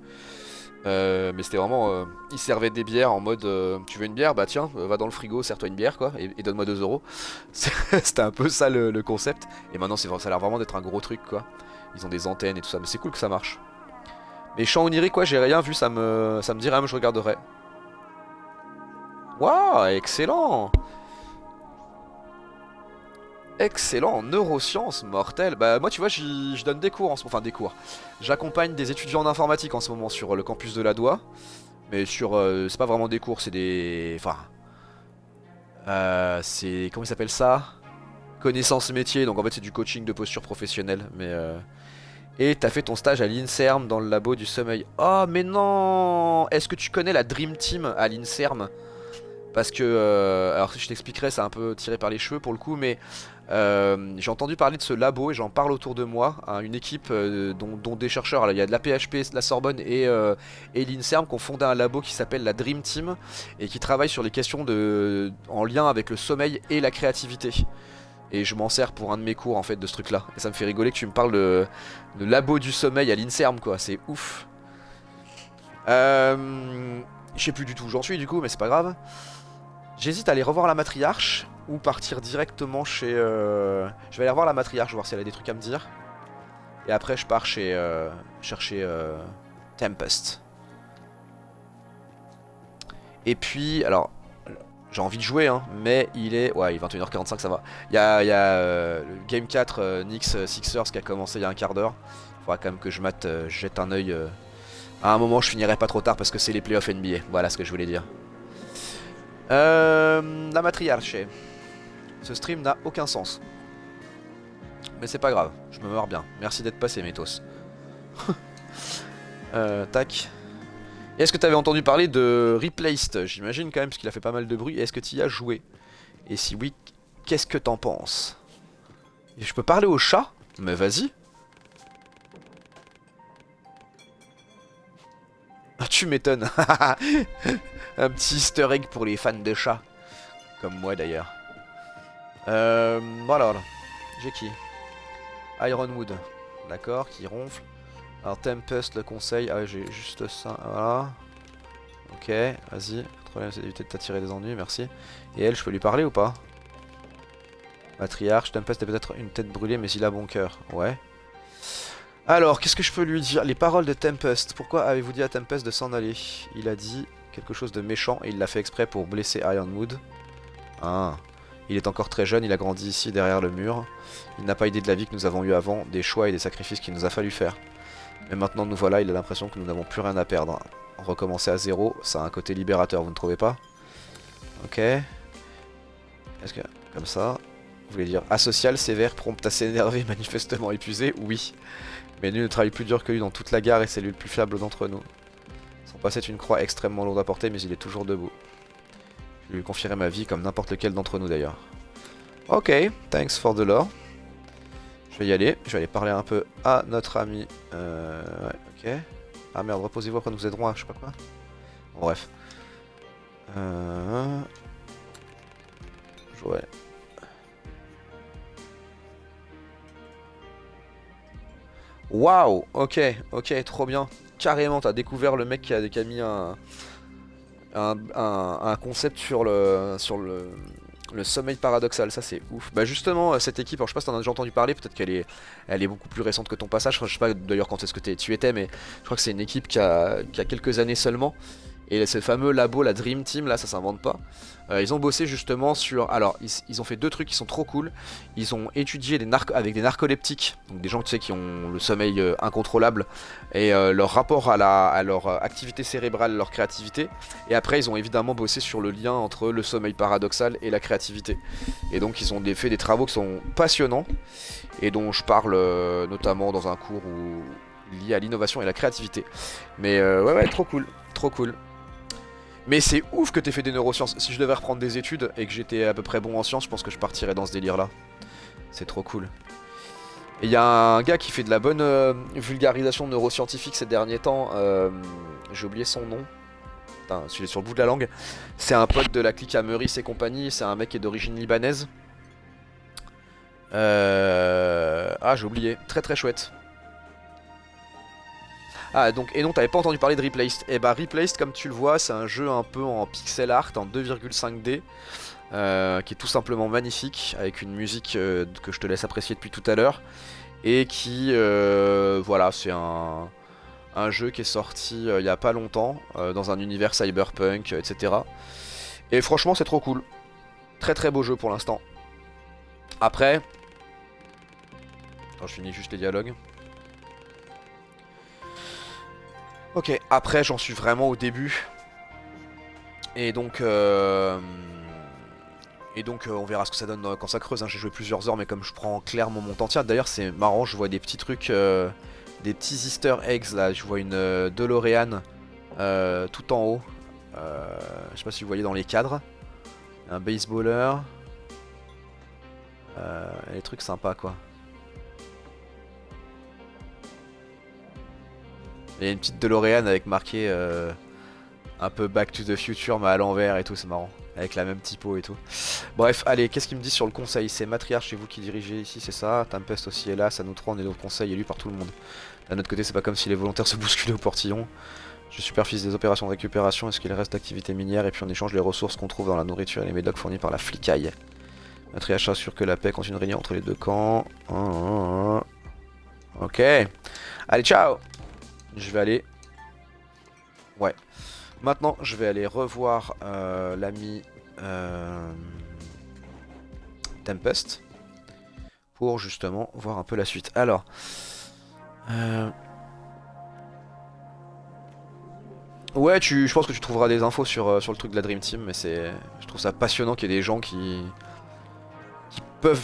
[SPEAKER 1] Mais c'était vraiment... ils servaient des bières en mode tu veux une bière? Bah tiens, va dans le frigo, serre-toi une bière quoi, et donne-moi 2 euros. C'était un peu ça le concept. Et maintenant ça a l'air vraiment d'être un gros truc quoi. Ils ont des antennes et tout ça, mais c'est cool que ça marche. Mais Chant Onirique quoi, j'ai rien vu, ça me dit rien, mais je regarderai. Waouh, excellent! Excellent en neurosciences, mortel. Bah moi tu vois, je donne des cours en ce moment, enfin des cours. J'accompagne des étudiants en informatique en ce moment sur le campus de la Doua. Mais sur, c'est pas vraiment des cours, c'est des... Enfin... c'est... Comment il s'appelle ça? Connaissances métiers, donc en fait c'est du coaching de posture professionnelle. Mais Et t'as fait ton stage à l'INSERM dans le labo du sommeil. Oh mais non! Est-ce que tu connais la Dream Team à l'INSERM? Parce que, alors je t'expliquerai, c'est un peu tiré par les cheveux pour le coup, mais j'ai entendu parler de ce labo et j'en parle autour de moi, hein, une équipe dont des chercheurs, alors, il y a de la PHP, la Sorbonne et l'INSERM qui ont fondé un labo qui s'appelle la Dream Team et qui travaille sur les questions en lien avec le sommeil et la créativité. Et je m'en sers pour un de mes cours en fait de ce truc là. Et ça me fait rigoler que tu me parles de labo du sommeil à l'INSERM quoi, c'est ouf. Je sais plus du tout où j'en suis du coup, mais c'est pas grave. J'hésite à aller revoir la matriarche ou partir directement chez... Je vais aller revoir la matriarche, voir si elle a des trucs à me dire. Et après je pars chez... chercher Tempest. Et puis, alors... J'ai envie de jouer, hein, mais il est... Ouais, il est 21h45, ça va. Il y a le Game 4 Knicks Sixers qui a commencé il y a un quart d'heure. Il faudra quand même que je mate, jette un œil. À un moment, je finirai pas trop tard parce que c'est les playoffs NBA. Voilà ce que je voulais dire. La matriarche. Ce stream n'a aucun sens. Mais c'est pas grave, je me meurs bien. Merci d'être passé, Métos. Tac. Est-ce que tu avais entendu parler de Replaced? J'imagine quand même, parce qu'il a fait pas mal de bruit. Est-ce que tu y as joué? Et si oui, qu'est-ce que t'en penses? Et je peux parler au chat? Mais vas-y. Ah, tu m'étonnes. Un petit easter egg pour les fans de chats. Comme moi d'ailleurs. Voilà. J'ai qui? Ironwood. D'accord, qui ronfle. Alors Tempest, le conseil. Ah, j'ai juste ça. Voilà. Ok, vas-y. Le problème c'est d'éviter de t'attirer des ennuis, merci. Et elle, je peux lui parler ou pas? Matriarche, Tempest est peut-être une tête brûlée, mais il a bon cœur. Ouais. Alors, qu'est-ce que je peux lui dire? Les paroles de Tempest. Pourquoi avez-vous dit à Tempest de s'en aller? Il a dit quelque chose de méchant et il l'a fait exprès pour blesser Ironwood. Ah. Il est encore très jeune, il a grandi ici derrière le mur. Il n'a pas idée de la vie que nous avons eue avant, des choix et des sacrifices qu'il nous a fallu faire. Mais maintenant nous voilà, il a l'impression que nous n'avons plus rien à perdre. Recommencer à zéro, ça a un côté libérateur, vous ne trouvez pas? Ok. Est-ce que, comme ça, vous voulez dire asocial, sévère, prompt à s'énerver, manifestement épuisé? Oui. Mais nul ne travaille plus dur que lui dans toute la gare et c'est lui le plus fiable d'entre nous. Son passé est une croix extrêmement lourde à porter, mais il est toujours debout. Je lui confierai ma vie comme n'importe lequel d'entre nous d'ailleurs. Ok, thanks for the lore. Je vais y aller, je vais aller parler un peu à notre ami. Ouais, ok. Ah merde, reposez-vous après nous aiderons à je sais pas quoi. Bon, bref. Ouais. Waouh, ok, ok, trop bien. Carrément, t'as découvert le mec qui a mis un concept sur le sommeil paradoxal, ça c'est ouf. Bah justement, cette équipe, alors je sais pas si t'en as déjà entendu parler, peut-être elle est beaucoup plus récente que ton passage, je sais pas d'ailleurs quand est-ce que tu étais, mais je crois que c'est une équipe qui a quelques années seulement. Et ce fameux labo, la Dream Team, là, ça s'invente pas. Ils ont bossé justement sur... Alors, ils ont fait deux trucs qui sont trop cool. Ils ont étudié avec des narcoleptiques, donc des gens tu sais, qui ont le sommeil incontrôlable, et leur rapport à leur activité cérébrale, leur créativité. Et après, ils ont évidemment bossé sur le lien entre le sommeil paradoxal et la créativité. Et donc, ils ont fait des travaux qui sont passionnants, et dont je parle notamment dans un cours lié à l'innovation et la créativité. Mais ouais, trop cool, trop cool. Mais c'est ouf que t'aies fait des neurosciences. Si je devais reprendre des études et que j'étais à peu près bon en sciences, je pense que je partirais dans ce délire là. C'est trop cool. Et il y a un gars qui fait de la bonne vulgarisation neuroscientifique ces derniers temps. J'ai oublié son nom. Putain, celui sur le bout de la langue. C'est un pote de la clique à Meurice et compagnie. C'est un mec qui est d'origine libanaise. Ah, j'ai oublié. Très très chouette. Ah donc, et non, t'avais pas entendu parler de Replaced. Et bah Replaced, comme tu le vois, c'est un jeu un peu en pixel art, en 2,5D, qui est tout simplement magnifique, avec une musique que je te laisse apprécier depuis tout à l'heure, et qui, voilà, c'est un jeu qui est sorti il y a pas longtemps, dans un univers cyberpunk, etc. Et franchement, c'est trop cool. Très très beau jeu pour l'instant. Après... Attends, je finis juste les dialogues. Ok, après j'en suis vraiment au début. Et donc on verra ce que ça donne quand ça creuse, hein. J'ai joué plusieurs heures mais comme je prends clairement mon temps. Tiens d'ailleurs c'est marrant, je vois des petits trucs, des petits easter eggs là. Je vois une DeLorean tout en haut. Je sais pas si vous voyez dans les cadres. Un baseballer. Des trucs sympas quoi. Il y a une petite DeLorean avec marqué un peu Back to the Future mais à l'envers et tout, c'est marrant. Avec la même typo et tout. Bref, allez, qu'est-ce qu'il me dit sur le conseil? C'est Matriarche, c'est vous qui dirigez ici, c'est ça. Tempest aussi est là, ça nous trois, on est le conseil élu par tout le monde. D'un autre côté, c'est pas comme si les volontaires se bousculaient au portillon. Je supervise des opérations de récupération et ce qu'il reste d'activité minière et puis on échange les ressources qu'on trouve dans la nourriture et les médocs fournis par la flicaille. Matriarche assure que la paix continuerait entre les deux camps. Ok. Allez, ciao. Je vais aller... Ouais. Maintenant, je vais aller revoir l'ami Tempest pour justement voir un peu la suite. Alors, ouais, je pense que tu trouveras des infos sur le truc de la Dream Team, mais je trouve ça passionnant qu'il y ait des gens qui peuvent,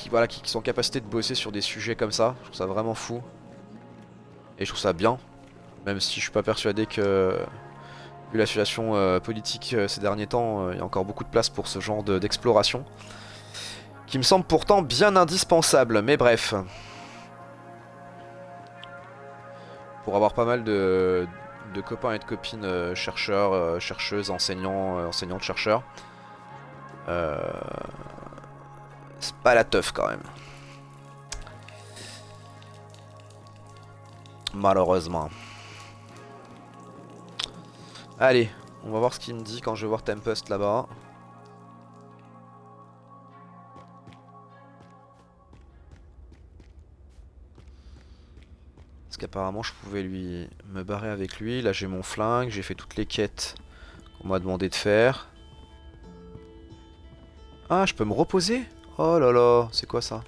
[SPEAKER 1] voilà, qui sont en capacité de bosser sur des sujets comme ça. Je trouve ça vraiment fou et je trouve ça bien, même si je suis pas persuadé que vu la situation politique ces derniers temps, il y a encore beaucoup de place pour ce genre d'exploration. Qui me semble pourtant bien indispensable, mais bref. Pour avoir pas mal de copains et de copines chercheurs, chercheuses, enseignants, enseignantes, chercheurs. C'est pas la teuf quand même. Malheureusement. Allez, on va voir ce qu'il me dit quand je vais voir Tempest là-bas. Parce qu'apparemment je pouvais me barrer avec lui. Là j'ai mon flingue, j'ai fait toutes les quêtes qu'on m'a demandé de faire. Ah, je peux me reposer? Oh là là, c'est quoi ça?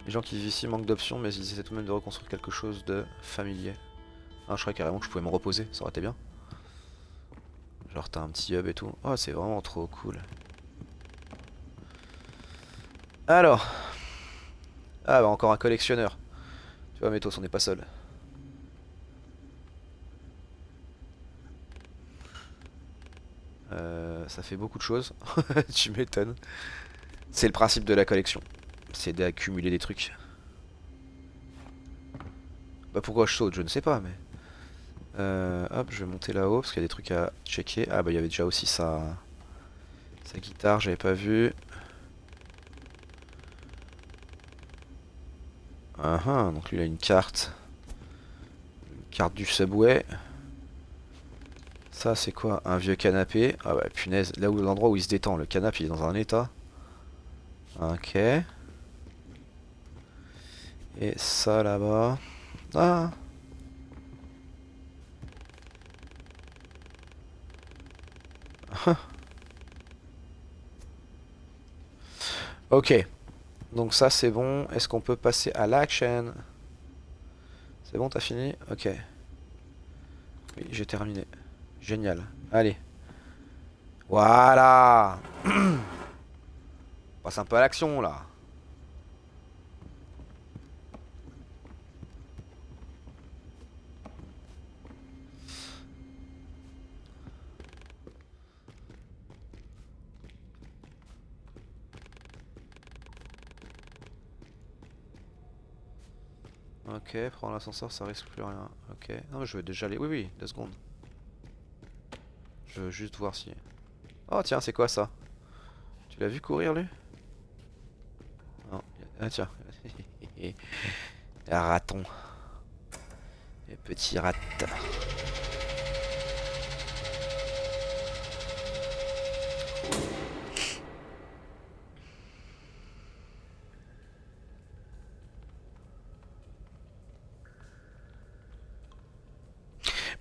[SPEAKER 1] Les gens qui vivent ici manquent d'options, mais ils essaient tout de même de reconstruire quelque chose de familier. Ah, je croyais carrément que je pouvais me reposer, ça aurait été bien. Genre t'as un petit hub et tout. Oh, c'est vraiment trop cool. Alors. Ah bah encore un collectionneur. Tu vois, Métos, on n'est pas seul. Ça fait beaucoup de choses. Tu m'étonnes. C'est le principe de la collection. C'est d'accumuler des trucs. Bah pourquoi je saute, je ne sais pas, mais... hop, je vais monter là-haut, parce qu'il y a des trucs à checker. Ah bah il y avait déjà aussi sa guitare, j'avais pas vu. Ah ah, donc lui il a une carte. Une carte du Subway. Ça c'est quoi? Un vieux canapé. Ah ouais, punaise, là où l'endroit où il se détend, le canapé il est dans un état. Ok. Et ça là-bas. Ah. Ok. Donc ça c'est bon. Est-ce qu'on peut passer à l'action? C'est bon, t'as fini? Ok. Oui, j'ai terminé. Génial. Allez. Voilà. On passe un peu à l'action là. Ok, prendre l'ascenseur, ça risque plus rien. Ok. Non, mais je vais déjà aller. Oui, oui, 2 secondes. Je veux juste voir si. Oh, tiens, c'est quoi ça? Tu l'as vu courir lui? Non. Ah, tiens. Un raton. Les petits rats.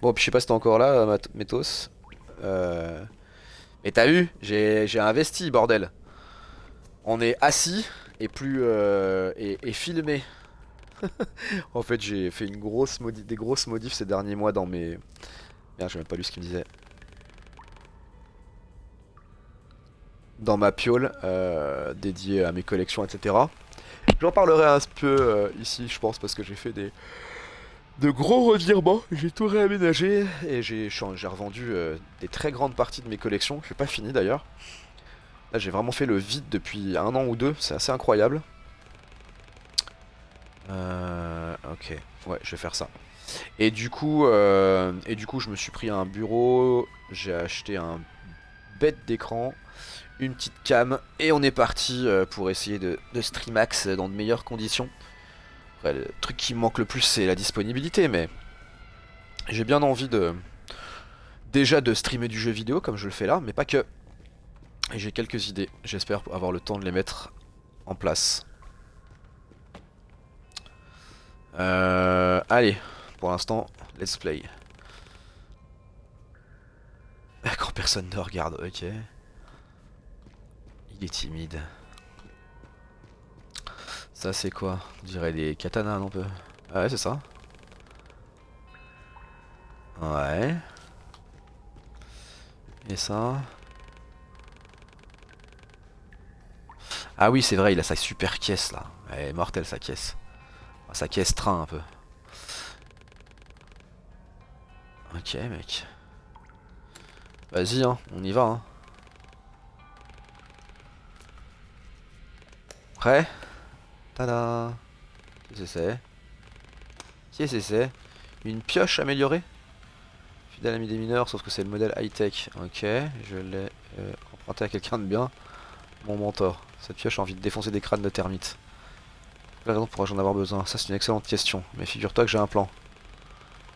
[SPEAKER 1] Bon, puis je sais pas si t'es encore là, Métos. Mais t'as vu, j'ai investi, bordel. On est assis et plus et filmé. En fait, j'ai fait des grosses modifs ces derniers mois dans mes. Merde, j'ai même pas lu ce qu'il me disait. Dans ma piole dédiée à mes collections, etc. J'en parlerai un peu ici, je pense, parce que j'ai fait de gros revirements. J'ai tout réaménagé et j'ai revendu des très grandes parties de mes collections. Je suis pas fini d'ailleurs. Là, j'ai vraiment fait le vide depuis 1 an ou 2. C'est assez incroyable. Ok, ouais, je vais faire ça. Et du coup, je me suis pris un bureau. J'ai acheté un bête d'écran, une petite cam, et on est parti pour essayer de streamax dans de meilleures conditions. Après, le truc qui me manque le plus, c'est la disponibilité, mais j'ai bien envie déjà de streamer du jeu vidéo comme je le fais là, mais pas que. Et j'ai quelques idées. J'espère avoir le temps de les mettre en place. Allez, pour l'instant, let's play. Grand-père personne ne regarde, ok. Il est timide. Ça c'est quoi? On dirait des katanas non peu. Ah ouais c'est ça. Ouais. Et ça? Ah oui c'est vrai il a sa super caisse là. Elle est mortelle sa caisse. Sa caisse train un peu. Ok mec. Vas-y hein, on y va hein. Prêt? Tada! Qu'est-ce que c'est? Qu'est-ce que c'est? Une pioche améliorée? Fidèle ami des mineurs, sauf que c'est le modèle high-tech. Ok, je l'ai emprunté à quelqu'un de bien. Mon mentor. Cette pioche a envie de défoncer des crânes de termites. Quelle raison pourrais-je en avoir besoin? Ça c'est une excellente question. Mais figure-toi que j'ai un plan.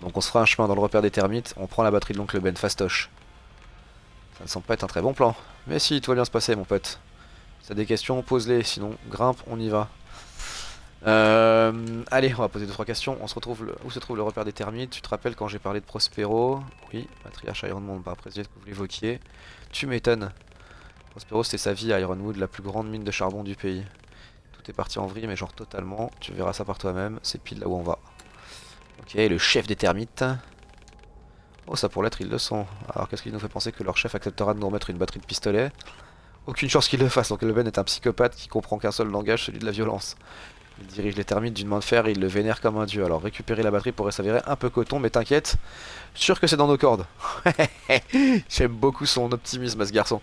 [SPEAKER 1] Donc on se fera un chemin dans le repère des termites, on prend la batterie de l'oncle Ben, fastoche. Ça ne semble pas être un très bon plan. Mais si, tout va bien se passer mon pote. Si t'as des questions, pose-les, sinon grimpe, on y va. Allez, on va poser 2-3 questions. On se retrouve où se trouve le repère des termites? Tu te rappelles quand j'ai parlé de Prospero? Oui, matriarche Ironwood, par président que vous l'évoquiez. Tu m'étonnes. Prospero c'était sa vie à Ironwood, la plus grande mine de charbon du pays. Tout est parti en vrille, mais genre totalement. Tu verras ça par toi-même, c'est pile là où on va. Ok, le chef des termites. Oh, ça pour l'être, ils le sont. Alors qu'est-ce qui nous fait penser que leur chef acceptera de nous remettre une batterie de pistolet? Aucune chance qu'il le fasse, donc Elven est un psychopathe qui comprend qu'un seul langage, celui de la violence. Il dirige les termites d'une main de fer et il le vénère comme un dieu. Alors récupérer la batterie pourrait s'avérer un peu coton, mais t'inquiète, sûr que c'est dans nos cordes. J'aime beaucoup son optimisme à ce garçon.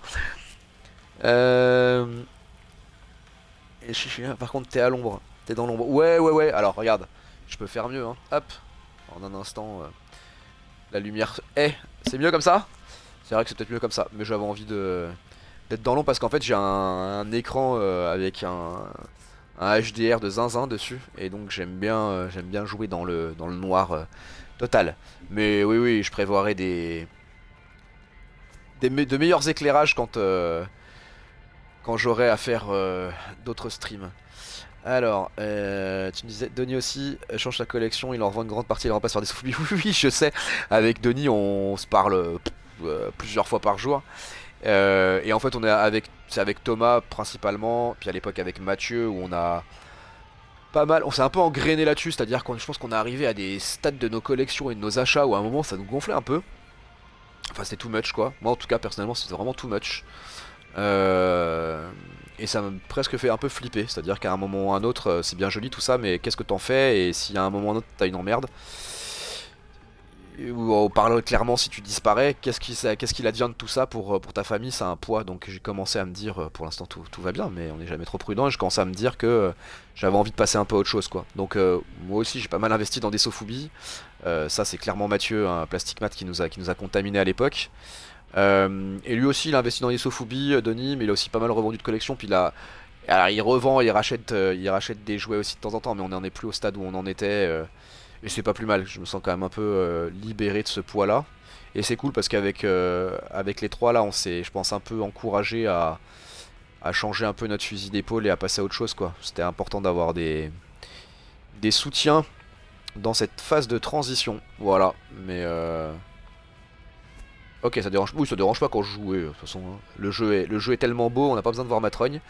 [SPEAKER 1] Par contre, t'es à l'ombre. T'es dans l'ombre. Ouais. Alors regarde, je peux faire mieux. Hein. Hop, en un instant, la lumière. C'est mieux comme ça? C'est vrai que c'est peut-être mieux comme ça, mais j'avais envie d'être dans l'ombre parce qu'en fait j'ai un écran avec un HDR de zinzin dessus et donc j'aime bien jouer dans le noir total. Mais oui, je prévoirai de meilleurs éclairages quand j'aurai à faire d'autres streams. Alors, tu me disais, Denis aussi change sa collection, il en revend une grande partie, il en repasse sur des souvenirs. Oui, je sais. Avec Denis, on se parle plusieurs fois par jour. Et en fait, c'est avec Thomas principalement, puis à l'époque avec Mathieu, où on a pas mal, on s'est un peu engrainé là-dessus, c'est-à-dire que je pense qu'on est arrivé à des stades de nos collections et de nos achats où à un moment ça nous gonflait un peu. Enfin, c'était too much quoi. Moi, en tout cas, personnellement, c'était vraiment too much. Et ça m'a presque fait un peu flipper, c'est-à-dire qu'à un moment ou à un autre, c'est bien joli tout ça, mais qu'est-ce que t'en fais? Et s'il y a un moment ou un autre, t'as une emmerde. Ou on parle clairement si tu disparais, qu'est-ce qu'il advient de tout ça pour ta famille, ça a un poids. Donc j'ai commencé à me dire, pour l'instant tout va bien, mais on n'est jamais trop prudent, et je commençais à me dire que j'avais envie de passer un peu à autre chose quoi. Donc moi aussi j'ai pas mal investi dans des Sofubi. Ça c'est clairement Mathieu, un plastic mat qui nous a contaminés à l'époque. Et lui aussi il a investi dans des Sofubi, Denis, mais il a aussi pas mal revendu de collection, puis alors, il revend, il rachète des jouets aussi de temps en temps, mais on n'en est plus au stade où on en était. Et c'est pas plus mal, je me sens quand même un peu libéré de ce poids là. Et c'est cool parce qu'avec les trois là, on s'est, je pense, un peu encouragé à changer un peu notre fusil d'épaule et à passer à autre chose quoi. C'était important d'avoir des soutiens dans cette phase de transition. Voilà, mais ok, oui, ça dérange pas quand je joue, de toute façon. Hein. Le jeu est tellement beau, on n'a pas besoin de voir ma trogne.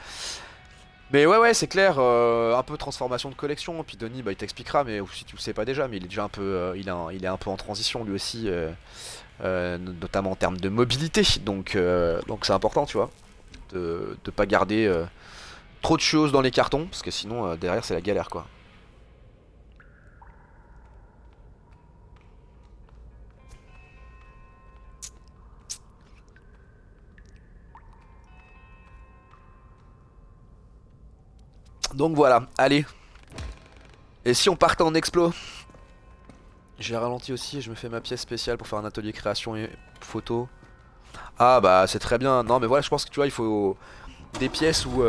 [SPEAKER 1] Mais ouais, c'est clair, un peu transformation de collection. Puis Denis, bah, il t'expliquera, mais si tu le sais pas déjà, mais il est déjà un peu, il est un peu en transition lui aussi, notamment en termes de mobilité. Donc c'est important, tu vois, de pas garder trop de choses dans les cartons, parce que sinon derrière c'est la galère, quoi. Donc voilà, allez. Et si on partait en explo? J'ai ralenti aussi et je me fais ma pièce spéciale pour faire un atelier création et photo. Ah bah c'est très bien. Non mais voilà, je pense que tu vois, il faut des pièces où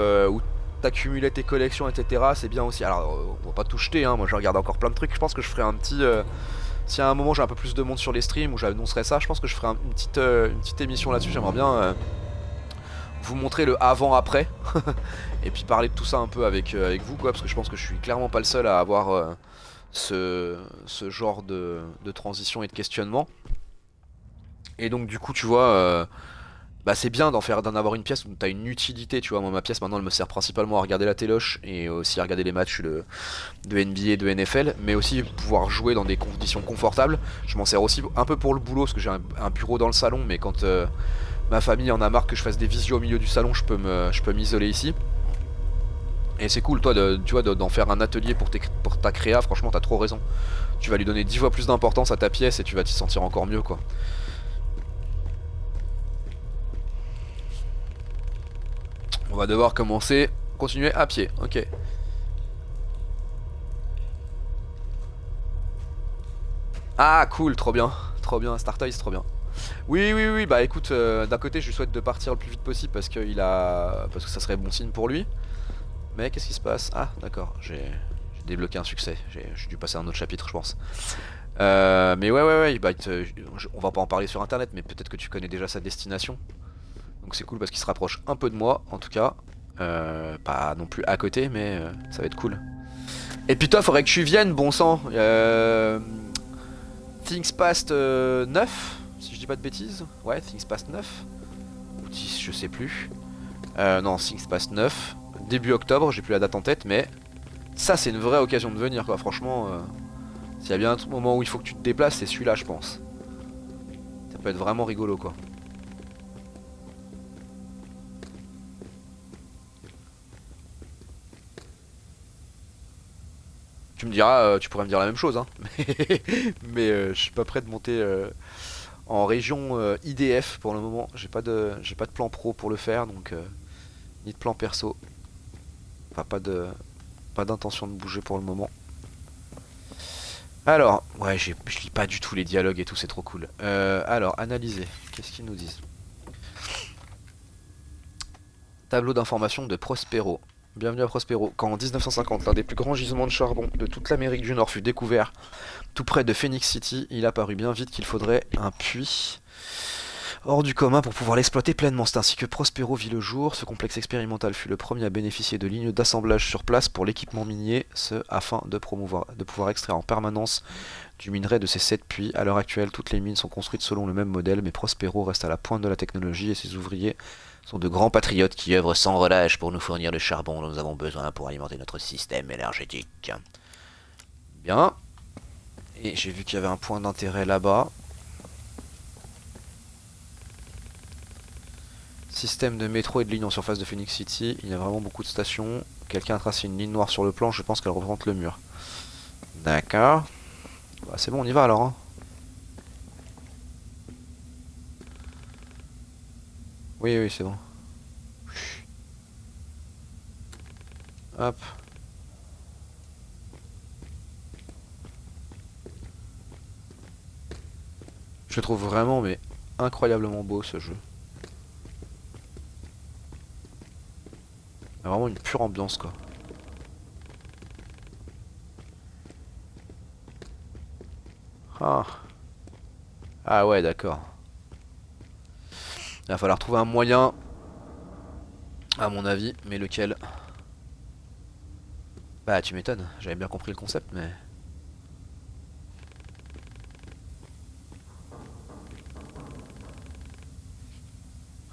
[SPEAKER 1] t'accumulais tes collections, etc. C'est bien aussi. Alors on va pas tout jeter, hein. Moi je regarde encore plein de trucs. Je pense que je ferai un petit... si à un moment j'ai un peu plus de monde sur les streams où j'annoncerai ça, je pense que je ferai une petite émission là-dessus. J'aimerais bien vous montrer le avant-après. Et puis parler de tout ça un peu avec vous quoi. Parce que je pense que je suis clairement pas le seul à avoir ce genre de transition et de questionnement. Et donc du coup tu vois... Bah c'est bien d'en avoir une pièce où t'as une utilité, tu vois. Moi ma pièce maintenant elle me sert principalement à regarder la téloche et aussi à regarder les matchs de NBA et de NFL, mais aussi pouvoir jouer dans des conditions confortables. Je m'en sers aussi un peu pour le boulot parce que j'ai un bureau dans le salon, mais quand ma famille en a marre que je fasse des visios au milieu du salon, je peux m'isoler ici. Et c'est cool toi tu vois d'en faire un atelier pour ta créa, franchement t'as trop raison. Tu vas lui donner 10 fois plus d'importance à ta pièce et tu vas t'y sentir encore mieux quoi. On va devoir continuer à pied, ok. Ah cool, trop bien, Startoys, trop bien. Oui, oui, oui, bah écoute, d'un côté je lui souhaite de partir le plus vite possible parce que ça serait bon signe pour lui. Mais qu'est-ce qui se passe? Ah d'accord, j'ai débloqué un succès, j'ai dû passer à un autre chapitre je pense. Mais ouais, bah, on va pas en parler sur internet, mais peut-être que tu connais déjà sa destination. Donc c'est cool parce qu'il se rapproche un peu de moi en tout cas. Pas non plus à côté, mais ça va être cool. Et puis toi, faudrait que tu viennes, bon sang. Things Past 9, si je dis pas de bêtises. Ouais, Things Past 9. Ou 10, je sais plus. Non, Things Past 9. Début octobre, j'ai plus la date en tête, mais ça, c'est une vraie occasion de venir, quoi. Franchement, s'il y a bien un moment où il faut que tu te déplaces, c'est celui-là, je pense. Ça peut être vraiment rigolo, quoi. Tu me diras, tu pourrais me dire la même chose, hein. Mais je suis pas prêt de monter en région IDF pour le moment. J'ai pas de plan pro pour le faire, donc ni de plan perso. Enfin, pas d'intention de bouger pour le moment. Alors, ouais, je lis pas du tout les dialogues et tout, c'est trop cool. Alors, analyser. Qu'est-ce qu'ils nous disent? Tableau d'information de Prospero. Bienvenue à Prospero. Quand en 1950, l'un des plus grands gisements de charbon de toute l'Amérique du Nord fut découvert, tout près de Phoenix City, il apparut bien vite qu'il faudrait un puits hors du commun pour pouvoir l'exploiter pleinement. C'est ainsi que Prospero vit le jour. Ce complexe expérimental fut le premier à bénéficier de lignes d'assemblage sur place pour l'équipement minier, ce afin de pouvoir extraire en permanence du minerai de ces 7 puits. À l'heure actuelle, toutes les mines sont construites selon le même modèle, mais Prospero reste à la pointe de la technologie et ses ouvriers sont de grands patriotes qui œuvrent sans relâche pour nous fournir le charbon dont nous avons besoin pour alimenter notre système énergétique. Bien. Et j'ai vu qu'il y avait un point d'intérêt là-bas. Système de métro et de lignes en surface de Phoenix City. Il y a vraiment beaucoup de stations. Quelqu'un a tracé une ligne noire sur le plan. Je pense qu'elle représente le mur. D'accord. Bah, c'est bon, on y va alors. Hein. Oui, oui, c'est bon. Hop. Je le trouve vraiment, mais incroyablement beau ce jeu. Il y a vraiment une pure ambiance quoi. Ah, ah ouais, d'accord. Il va falloir trouver un moyen, à mon avis, mais lequel? Bah, tu m'étonnes, j'avais bien compris le concept, mais.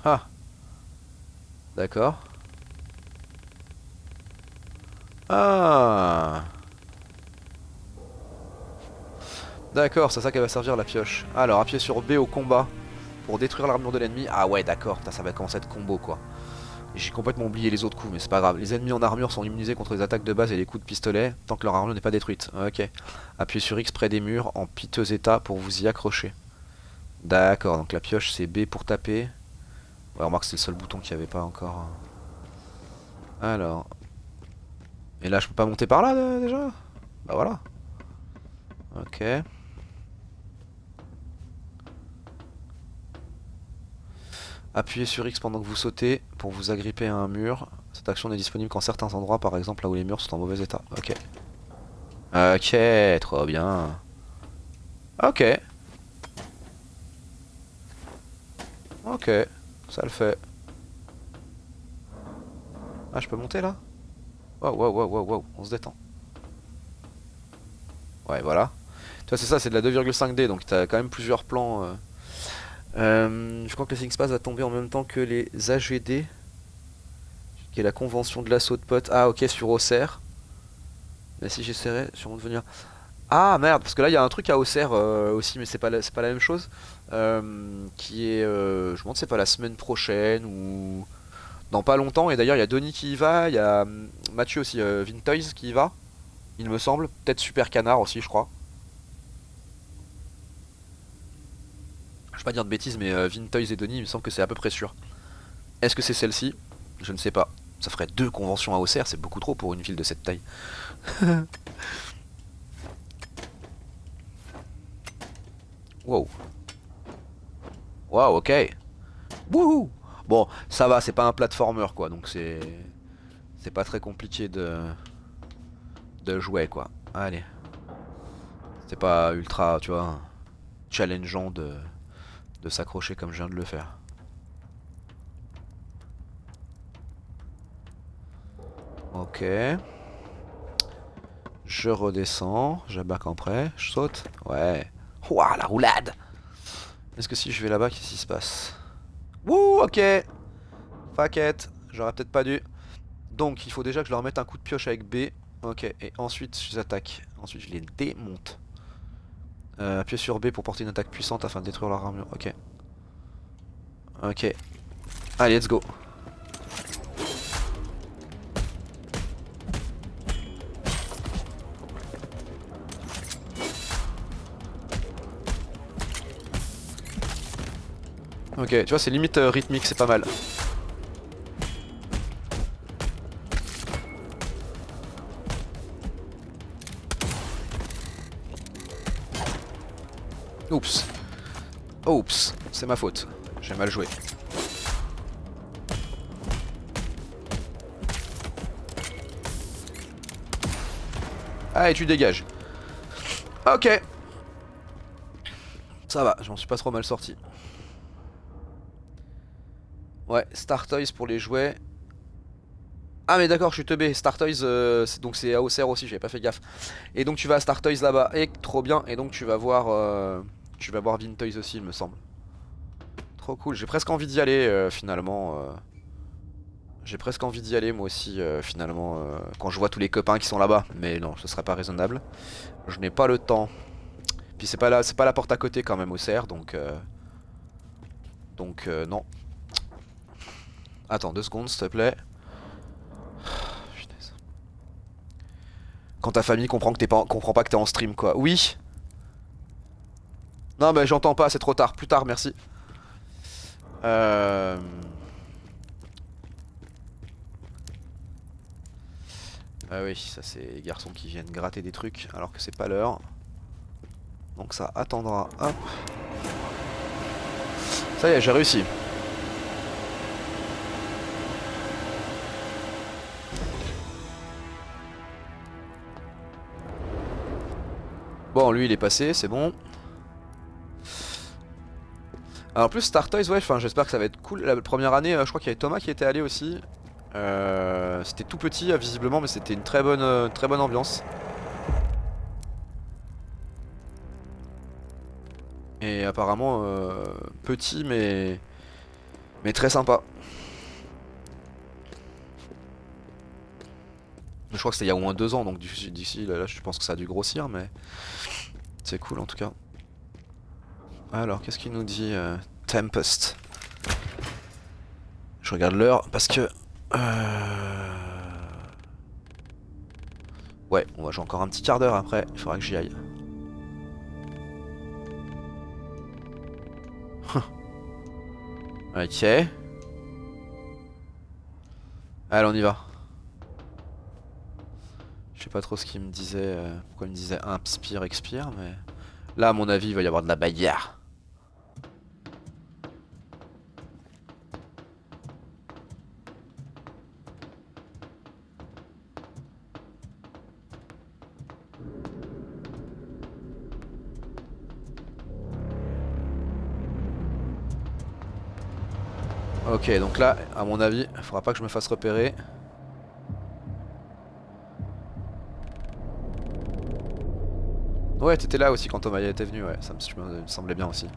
[SPEAKER 1] Ah, d'accord. Ah, d'accord, c'est ça qu'elle va servir la pioche. Alors, appuyez sur B au combat pour détruire l'armure de l'ennemi. Ah ouais, d'accord, ça va commencer à être combo quoi. J'ai complètement oublié les autres coups, mais c'est pas grave. Les ennemis en armure sont immunisés contre les attaques de base et les coups de pistolet, tant que leur armure n'est pas détruite. Ok. Appuyez sur X près des murs, en piteux état, pour vous y accrocher. D'accord, donc la pioche c'est B pour taper. Ouais, remarque c'est le seul bouton qu'il n'y avait pas encore. Alors. Et là je peux pas monter par là déjà? Bah voilà. Ok. Appuyez sur X pendant que vous sautez pour vous agripper à un mur. Cette action n'est disponible qu'en certains endroits, par exemple là où les murs sont en mauvais état. Ok. Ok, trop bien. Ok. Ok, ça le fait. Ah, je peux monter là? Wow, on se détend. Ouais, voilà. Tu vois, c'est ça, c'est de la 2,5D, donc t'as quand même plusieurs plans Je crois que le Think Pass va tomber en même temps que les AGD, qui est la convention de l'assaut de potes. Ah ok, sur Auxerre. Mais si j'essaierais sûrement de venir... Ah merde, parce que là il y a un truc à Auxerre aussi, mais c'est pas la même chose. Qui est... je me demande si c'est pas la semaine prochaine ou... Dans pas longtemps, et d'ailleurs il y a Donny qui y va, il y a Mathieu aussi, Vintoys qui y va, il me semble. Peut-être Super Canard aussi, je crois. Je vais pas dire de bêtises, mais Vintoys et Donny, il me semble que c'est à peu près sûr. Est-ce que c'est celle-ci? Je ne sais pas. Ça ferait 2 conventions à Auxerre, c'est beaucoup trop pour une ville de cette taille. Wow. Wow, ok. Wouhou. Bon, ça va, c'est pas un platformer quoi, donc c'est pas très compliqué de jouer quoi. Allez. C'est pas ultra, tu vois, challengeant de s'accrocher comme je viens de le faire. Ok. Je redescends, j'abaque en prêt, je saute. Ouais. Ouah, la roulade. Est-ce que si je vais là-bas, qu'est-ce qui se passe? Wouh, ok. Fuck it. J'aurais peut-être pas dû. Donc, il faut déjà que je leur mette un coup de pioche avec B. Ok, et ensuite, je les attaque. Ensuite, je les démonte. Appuyez sur B pour porter une attaque puissante afin de détruire leur armure. Ok. Ok. Allez, let's go. Ok, tu vois, c'est limite rythmique, c'est pas mal. Oups. Oups, c'est ma faute. J'ai mal joué. Allez, tu dégages. Ok. Ça va, j'en suis pas trop mal sorti. Ouais, Star Toys pour les jouets. Ah mais d'accord, je suis teubé. Star Toys, donc c'est à Auxerre aussi, j'avais pas fait gaffe. Et donc tu vas à Star Toys là-bas. Et trop bien. Et donc tu vas voir Vintoys aussi, il me semble. Trop cool. J'ai presque envie d'y aller finalement. J'ai presque envie d'y aller moi aussi finalement quand je vois tous les copains qui sont là-bas. Mais non, ce serait pas raisonnable. Je n'ai pas le temps. Puis c'est pas la porte à côté quand même Auxerre, donc non. Attends 2 secondes s'il te plaît. Punaise. Quand ta famille comprend pas que t'es en stream quoi. Oui. Non mais j'entends pas, c'est trop tard. Plus tard, merci. Euh... Ah oui, ça c'est les garçons qui viennent gratter des trucs alors que c'est pas l'heure. Donc ça attendra. Hop. Ça y est, j'ai réussi. Bon, lui il est passé, c'est bon. Alors en plus Star Toys, ouais, enfin j'espère que ça va être cool. La première année, je crois qu'il y avait Thomas qui était allé aussi. C'était tout petit visiblement, mais c'était une très bonne ambiance. Et apparemment petit mais très sympa. Je crois que c'était il y a au moins 2 ans, donc d'ici là, je pense que ça a dû grossir, mais c'est cool en tout cas. Alors qu'est-ce qu'il nous dit Tempest. Je regarde l'heure parce que ouais, on va jouer encore un petit quart d'heure après, il faudra que j'y aille. Ok. Allez, on y va. Je sais pas trop ce qu'il me disait, pourquoi il me disait inspire, expire, mais... Là, à mon avis, il va y avoir de la bagarre. Ok, donc là, à mon avis, il faudra pas que je me fasse repérer. Ouais, t'étais là aussi quand Thomas était venu, ouais, ça me semblait bien aussi.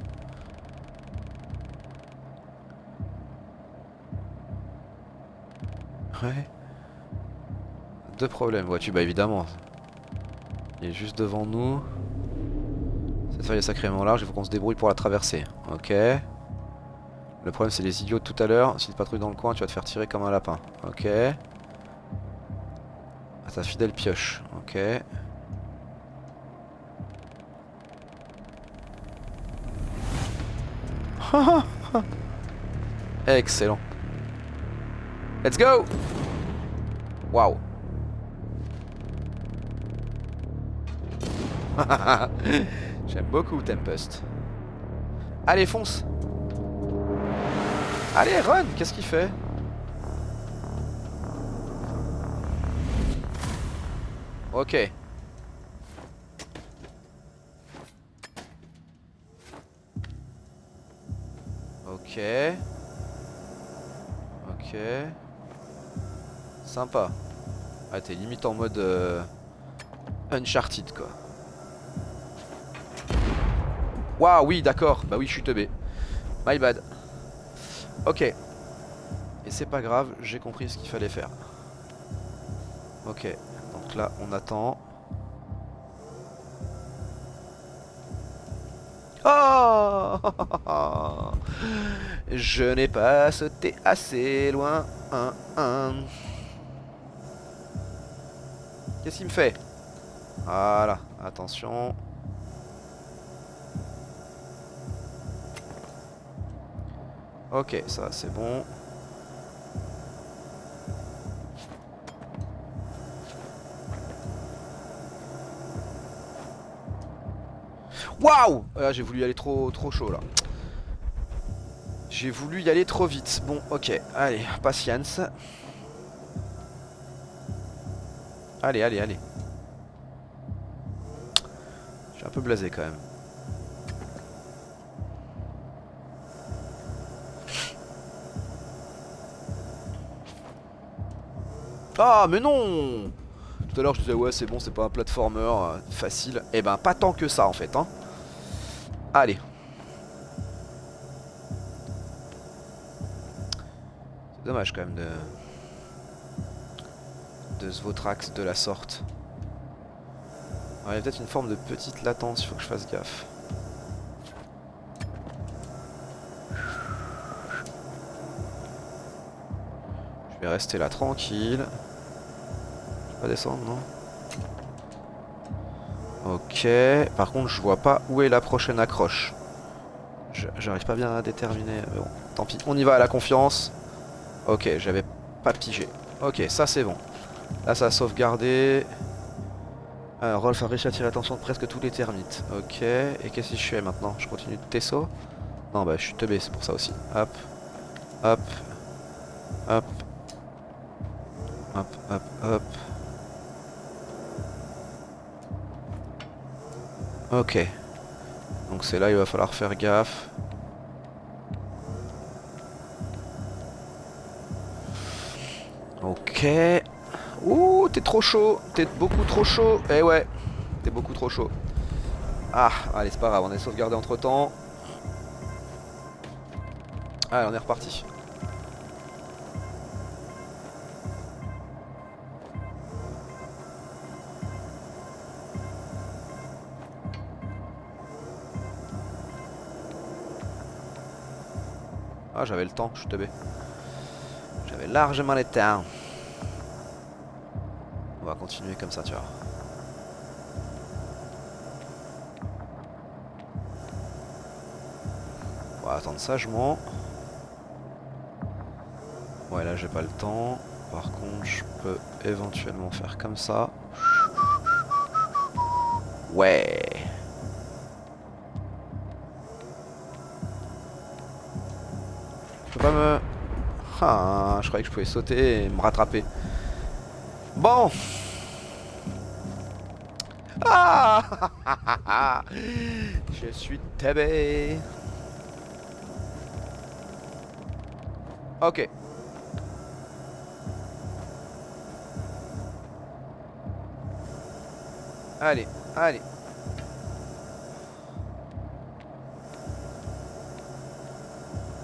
[SPEAKER 1] Ouais. Deux problèmes, vois-tu, bah évidemment. Il est juste devant nous. Cette feuille est sacrément large, il faut qu'on se débrouille pour la traverser. Ok. Le problème c'est les idiots de tout à l'heure. Si tu patrouilles dans le coin, tu vas te faire tirer comme un lapin. Ok. À ta fidèle pioche. Ok. Excellent. Let's go. Waouh. J'aime beaucoup Tempest. Allez, fonce. Allez, run. Qu'est-ce qu'il fait? Ok. Ok. Ok. Sympa. Ah, t'es limite en mode Uncharted quoi. Waouh, oui, d'accord. Bah oui, je suis teubé. My bad. Ok. Et c'est pas grave, j'ai compris ce qu'il fallait faire. Ok. Donc là, on attend. Oh. Je n'ai pas sauté assez loin. Qu'est-ce qu'il me fait? Voilà, attention. Ok, ça c'est bon. Waouh! Là j'ai voulu y aller trop chaud là. J'ai voulu y aller trop vite. Bon, ok, allez, patience. Allez, allez, allez. Je suis un peu blasé quand même. Ah, mais non! Tout à l'heure je disais ouais c'est bon, c'est pas un platformer facile. Eh ben pas tant que ça en fait, hein. Allez. C'est dommage quand même de se Votrax de la sorte. Alors, il y a peut-être une forme de petite latence, il faut que je fasse gaffe. Je vais rester là tranquille. Je vais pas descendre, non? Ok. Par contre, je vois pas où est la prochaine accroche. J'arrive pas bien à déterminer. Mais bon, tant pis. On y va à la confiance. Ok, j'avais pas pigé. Ok, ça c'est bon. Là, ça a sauvegardé. Alors, Rolf a réussi à attirer l'attention de presque tous les termites. Ok. Et qu'est-ce que je fais maintenant? Je continue de Tesso? Non, bah, je suis teubé, c'est pour ça aussi. Hop. Hop. Hop. Hop, hop, hop. Ok. Donc c'est là il va falloir faire gaffe. Ok. Ouh, t'es trop chaud. T'es beaucoup trop chaud. Eh ouais. T'es beaucoup trop chaud. Ah, allez, c'est pas grave, on est sauvegardé entre temps. Allez, on est reparti. Ah, j'avais le temps, je suis teubé. J'avais largement le temps. On va continuer comme ça, tu vois. On va attendre sagement. Ouais, là j'ai pas le temps. Par contre, je peux éventuellement faire comme ça. Ouais. Je peux pas me... Ah, je croyais que je pouvais sauter et me rattraper. Bon. Ah. Je suis teubé. Ok. Allez, allez.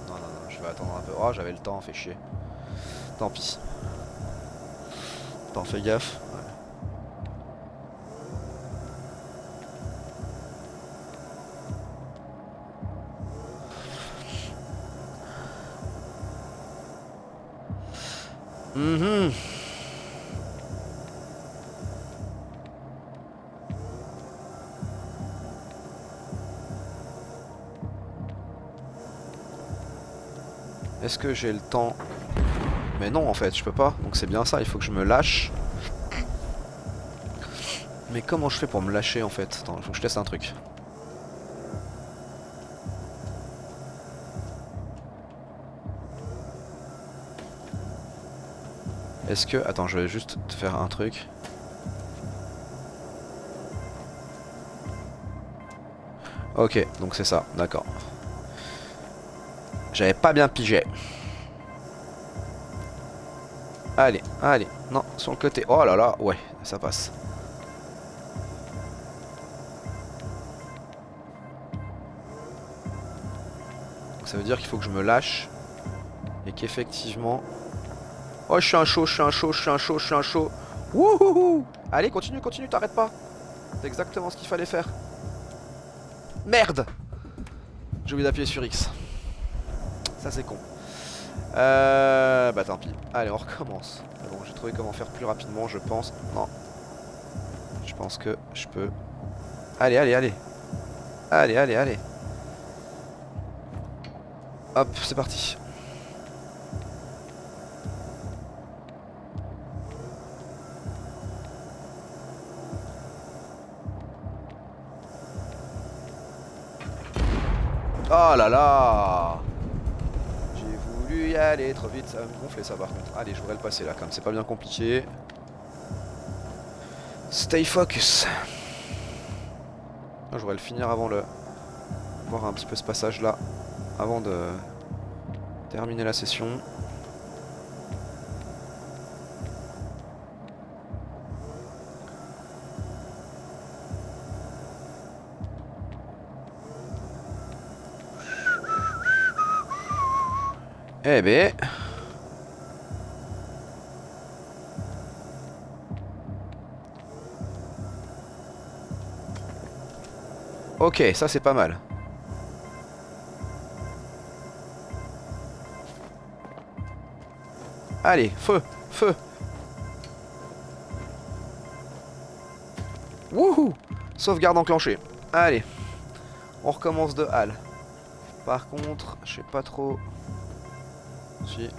[SPEAKER 1] Non, non, non, je vais attendre un peu. Oh, j'avais le temps, fait chier. Tant pis. Attends, fais gaffe. Mhm. Est-ce que j'ai le temps? Mais non en fait, je peux pas. Donc c'est bien ça, il faut que je me lâche. Mais comment je fais pour me lâcher en fait? Attends, il faut que je teste un truc. Est-ce que... Attends, je vais juste te faire un truc. Ok, donc c'est ça, d'accord. J'avais pas bien pigé. Allez, allez. Non, sur le côté. Oh là là, ouais, ça passe. Donc ça veut dire qu'il faut que je me lâche. Et qu'effectivement... Oh, je suis un chaud, je suis un chaud, je suis un chaud, je suis un chaud. Wouhouhou. Allez, continue, continue, t'arrêtes pas. C'est exactement ce qu'il fallait faire. Merde! J'ai oublié d'appuyer sur X. Ça c'est con. Bah tant pis. Allez, on recommence. Bon, j'ai trouvé comment faire plus rapidement, je pense. Non. Je pense que je peux... Allez, allez, allez. Allez, allez, allez. Hop, c'est parti. Oh là là! J'ai voulu y aller trop vite, ça va me gonfler ça par contre. Allez, je voudrais le passer là, comme c'est pas bien compliqué. Stay focus. Je voudrais le finir avant le... Voir un petit peu ce passage là. Avant de terminer la session. Eh ben... Ok, ça c'est pas mal. Allez, feu, feu. Wouhou! Sauvegarde enclenchée. Allez, on recommence de halle. Par contre, je sais pas trop... Si...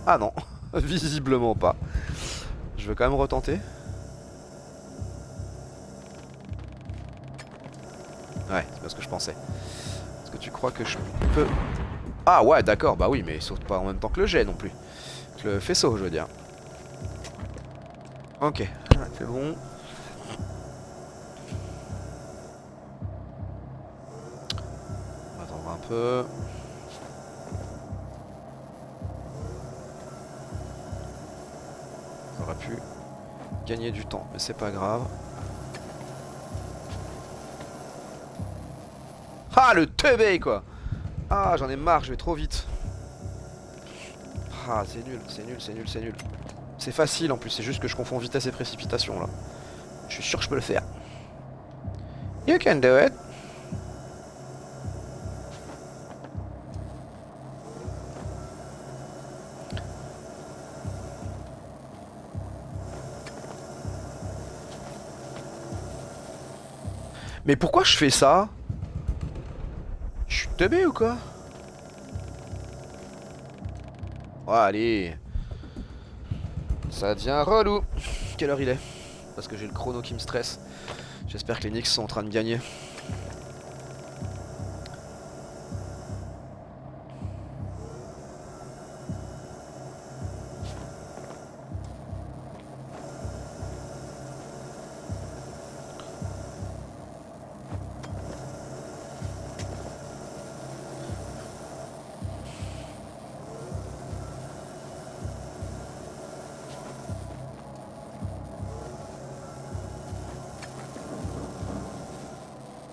[SPEAKER 1] Ah non, visiblement pas. Je vais quand même retenter. Ouais, c'est pas ce que je pensais. Est-ce que tu crois que je peux... Ah ouais, d'accord, bah oui, mais il saute pas en même temps que le jet non plus. Que le faisceau, je veux dire. Ok, c'est bon. On va attendre un peu. On aurait pu gagner du temps, mais c'est pas grave. Ah, le teubé quoi! Ah, j'en ai marre, je vais trop vite. Ah, c'est nul, c'est nul, c'est nul, c'est nul. C'est facile en plus, c'est juste que je confonds vitesse et précipitation là. Je suis sûr que je peux le faire. You can do it. Mais pourquoi je fais ça? Je suis teubé ou quoi? Oh, allez. Ça devient relou. Quelle heure il est? Parce que j'ai le chrono qui me stresse. J'espère que les Knicks sont en train de gagner.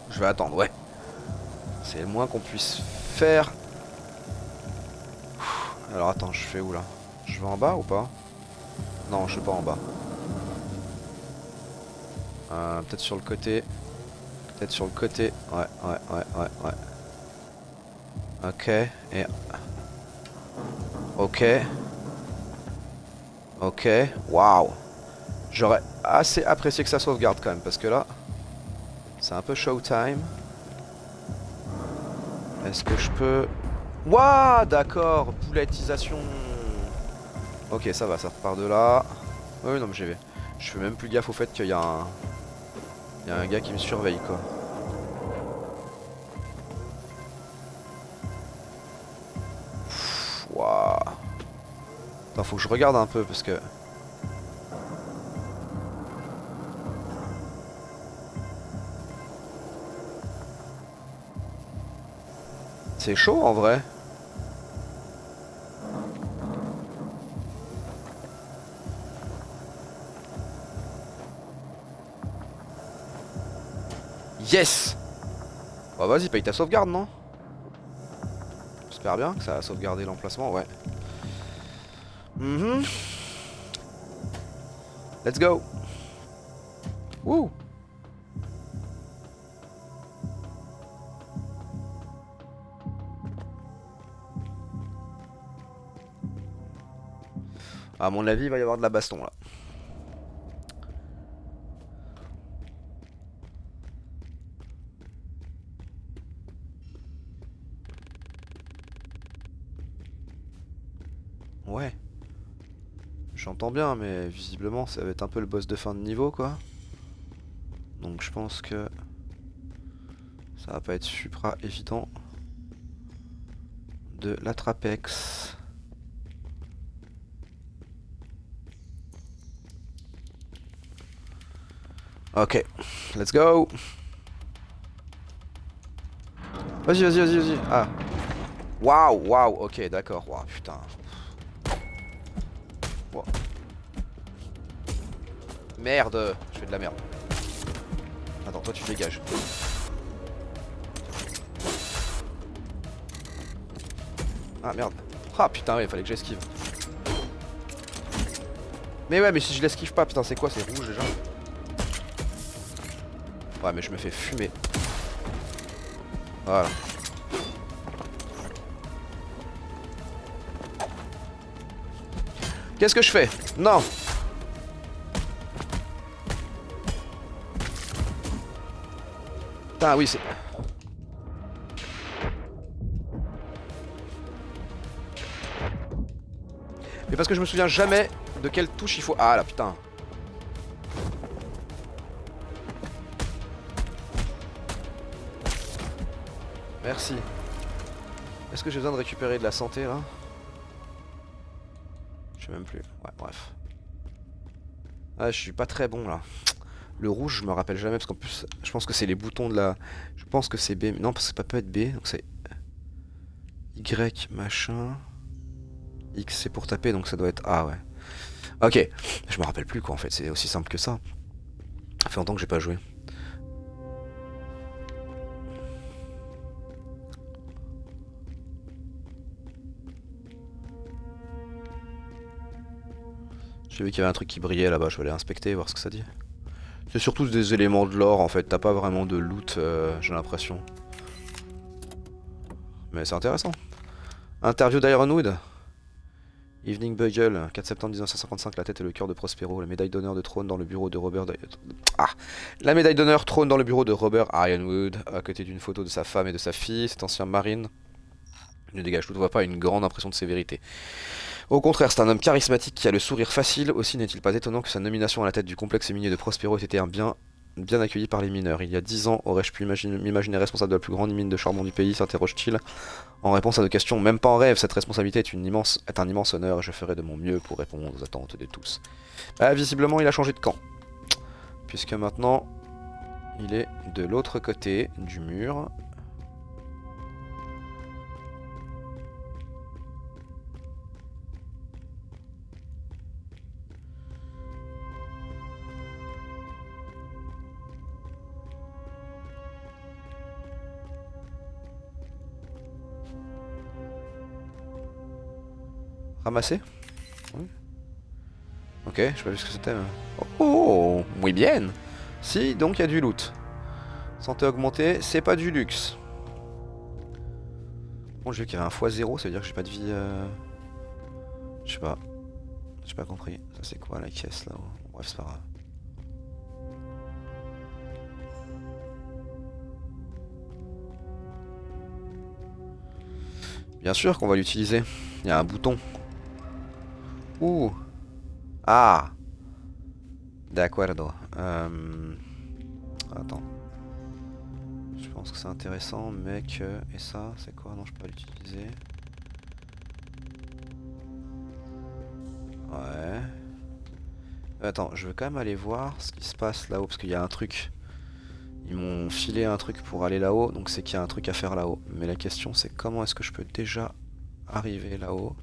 [SPEAKER 1] Je vais attendre, ouais. C'est le moins qu'on puisse faire. Alors attends, je fais où là? Je vais en bas ou pas? Non, je suis pas en bas. Peut-être sur le côté. Peut-être sur le côté. Ouais. Ok. Et... Ok. Ok. Waouh. J'aurais assez apprécié que ça sauvegarde quand même, parce que là, c'est un peu showtime. Est-ce que je peux... Waouh, d'accord. Boulettisation. Ok, ça va, ça repart de là. Oui, non, mais je fais même plus gaffe au fait qu'il y a un... Il y a un gars qui me surveille, quoi. Waouh. Attends, faut que je regarde un peu, parce que... C'est chaud, en vrai. Yes. Bah vas-y, paye ta sauvegarde, non? J'espère bien que ça a sauvegardé l'emplacement, ouais. Let's go. Wouh. À mon avis, il va y avoir de la baston, là. Ouais. J'entends bien, mais visiblement, ça va être un peu le boss de fin de niveau, quoi. Donc je pense que... ça va pas être supra évident de l'attrapex. Ok, let's go. Vas-y. Ah. Waouh, ok, d'accord. Waouh, putain. Wow. Merde, je fais de la merde. Attends, toi tu dégages. Ah merde. Ah putain, ouais, il fallait que j'esquive. Mais ouais, mais si je l'esquive pas, putain, c'est quoi? C'est rouge déjà. Ouais, mais je me fais fumer. Voilà. Qu'est-ce que je fais? Non. Putain, oui, c'est... Mais parce que je me souviens jamais de quelle touche il faut... Ah là, putain. Merci. Est-ce que j'ai besoin de récupérer de la santé là? Je sais même plus. Ouais, bref. Ah, je suis pas très bon là. Le rouge, je me rappelle jamais parce qu'en plus, je pense que c'est les boutons de la... Je pense que c'est B. Non, parce que ça peut pas être B. Donc c'est Y machin. X c'est pour taper, donc ça doit être A, ouais. Ok. Je me rappelle plus quoi en fait. C'est aussi simple que ça. Ça fait longtemps que j'ai pas joué. J'ai vu qu'il y avait un truc qui brillait là-bas. Je vais aller inspecter, voir ce que ça dit. C'est surtout des éléments de l'or en fait. T'as pas vraiment de loot, j'ai l'impression. Mais c'est intéressant. Interview d'Ironwood. Evening Bugle, 4 septembre 1955, la tête et le cœur de Prospero. La médaille d'honneur de trône dans le bureau de Robert... Ah. La médaille d'honneur trône dans le bureau de Robert Ironwood, à côté d'une photo de sa femme et de sa fille. Cet ancien marine ne dégage toutefois pas une grande impression de sévérité. Au contraire, c'est un homme charismatique qui a le sourire facile. Aussi n'est-il pas étonnant que sa nomination à la tête du complexe minier de Prospero ait été bien accueilli par les mineurs. Il y a 10 ans, aurais-je pu m'imaginer responsable de la plus grande mine de charbon du pays, s'interroge-t-il. En réponse à nos questions, même pas en rêve, cette responsabilité est un immense honneur et je ferai de mon mieux pour répondre aux attentes de tous. Bah, visiblement, il a changé de camp. Puisque maintenant, il est de l'autre côté du mur. Ramasser? Oui. Ok, Ok, je sais pas vu ce que c'était. Oh, muy bien. Si, donc il y a du loot. Santé augmentée, c'est pas du luxe. Bon, j'ai vu qu'il y avait un x0, ça veut dire que j'ai pas de vie. Je sais pas. J'ai pas compris. Ça c'est quoi la caisse là-haut? Bref, c'est pas grave. Bien sûr qu'on va l'utiliser. Il y a un bouton. Ouh. Ah. D'accordo. Attends. Je pense que c'est intéressant, mais que... Et ça, c'est quoi? Non, je peux pas l'utiliser. Ouais. Attends, je veux quand même aller voir ce qui se passe là-haut, parce qu'il y a un truc. Ils m'ont filé un truc pour aller là-haut, donc c'est qu'il y a un truc à faire là-haut. Mais la question c'est comment est-ce que je peux déjà arriver là-haut?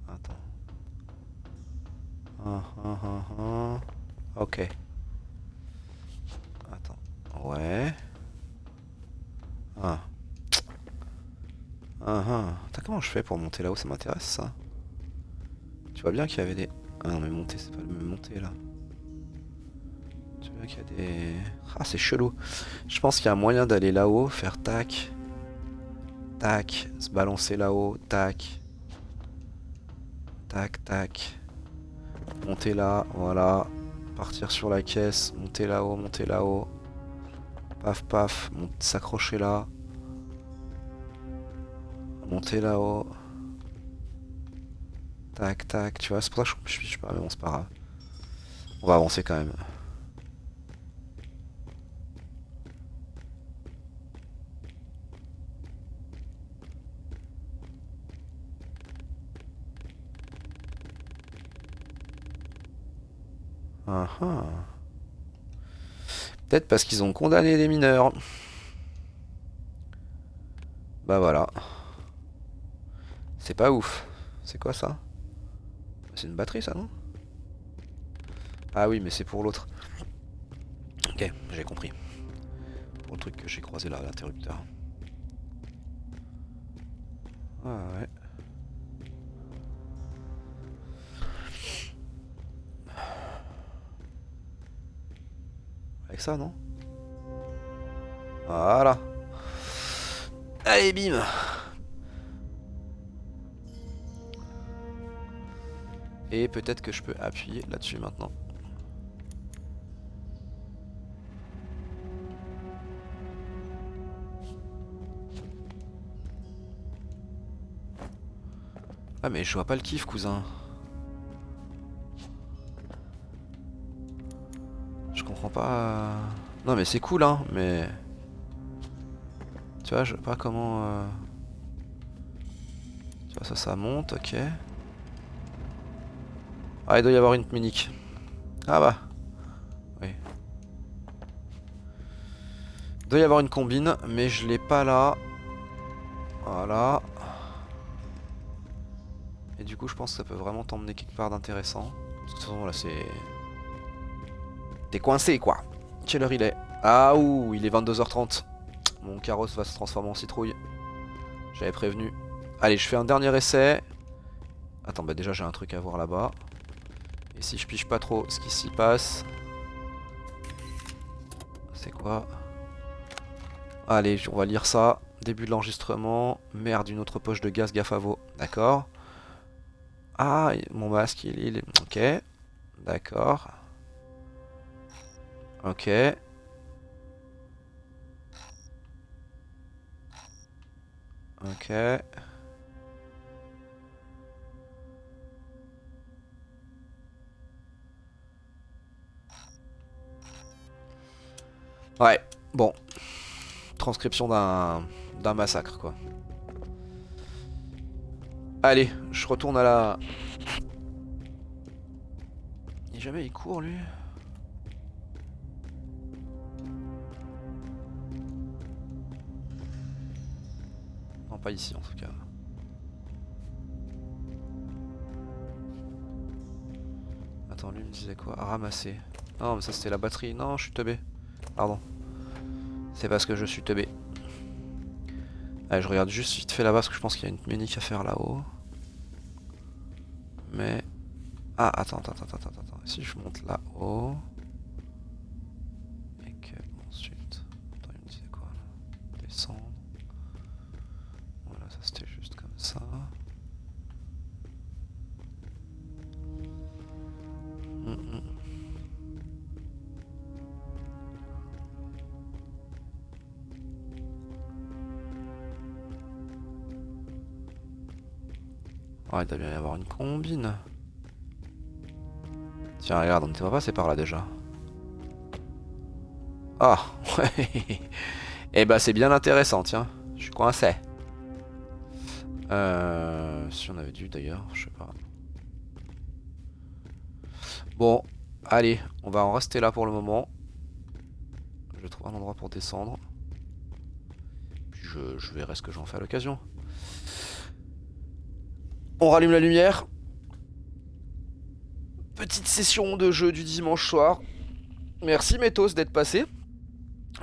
[SPEAKER 1] Attends. Ok. Attends. Ouais. Ah. Attends, comment je fais pour monter là-haut? Ça m'intéresse ça. Tu vois bien qu'il y avait des... Ah non mais monter, c'est pas le même monter là. Tu vois qu'il y a des... Ah c'est chelou. Je pense qu'il y a un moyen d'aller là-haut, faire tac. Tac, se balancer là-haut, tac. Tac, tac. Monter là, voilà. Partir sur la caisse, monter là-haut, monter là-haut. Paf, paf, s'accrocher là. Monter là-haut. Tac, tac, tu vois, c'est pour ça que je suis pas, mais bon, c'est pas grave. On va avancer quand même. Peut-être parce qu'ils ont condamné des mineurs. Bah voilà. C'est pas ouf. C'est quoi ça? C'est une batterie ça, non? Ah oui, mais c'est pour l'autre. Ok, j'ai compris. Pour le truc que j'ai croisé là, l'interrupteur. Ah ouais. Avec ça, non? Voilà. Allez, bim. Et peut-être que je peux appuyer là-dessus maintenant. Ah mais je vois pas le kiff, cousin. Je comprends pas... Non mais c'est cool hein, mais... Tu vois, je vois pas comment... Tu vois, ça monte, ok. Ah, il doit y avoir une ménique. Ah bah. Oui. Il doit y avoir une combine, mais je l'ai pas là. Voilà. Et du coup, je pense que ça peut vraiment t'emmener quelque part d'intéressant. De toute façon, là, c'est... T'es coincé, quoi. Quelle heure il est? Ah, ouh, il est 22h30. Mon carrosse va se transformer en citrouille. J'avais prévenu. Allez, je fais un dernier essai. Attends, bah déjà, j'ai un truc à voir là-bas. Et si je pige pas trop ce qui s'y passe... C'est quoi? Allez, on va lire ça. Début de l'enregistrement. Merde, une autre poche de gaz, gaffe à vous. D'accord. Ah, mon masque, il est... Ok. D'accord. Ok. Ok. Ouais, bon. Transcription d'un massacre, quoi. Allez, je retourne à la... Et jamais il court, lui. Non, pas ici, en tout cas. Attends, lui me disait quoi? Ramasser. Non, mais ça, c'était la batterie. Non, je suis teubé. Pardon. C'est parce que je suis teubé. Allez, je regarde juste vite fait là-bas, parce que je pense qu'il y a une ménique à faire là-haut. Mais... Ah, attends. Si je monte là-haut... Et que ensuite... Attends, il me disait quoi là? Descendre... Voilà, ça c'était juste comme ça... Ah, il doit bien y avoir une combine. Tiens, regarde, on n'était pas passé par là déjà. Ah, ouais. Eh bah, c'est bien intéressant, tiens. Je suis coincé. Si on avait dû d'ailleurs, je sais pas. Bon, allez, on va en rester là pour le moment. Je vais trouver un endroit pour descendre. Puis je verrai ce que j'en fais à l'occasion. On rallume la lumière. Petite session de jeu du dimanche soir. Merci Métos d'être passé.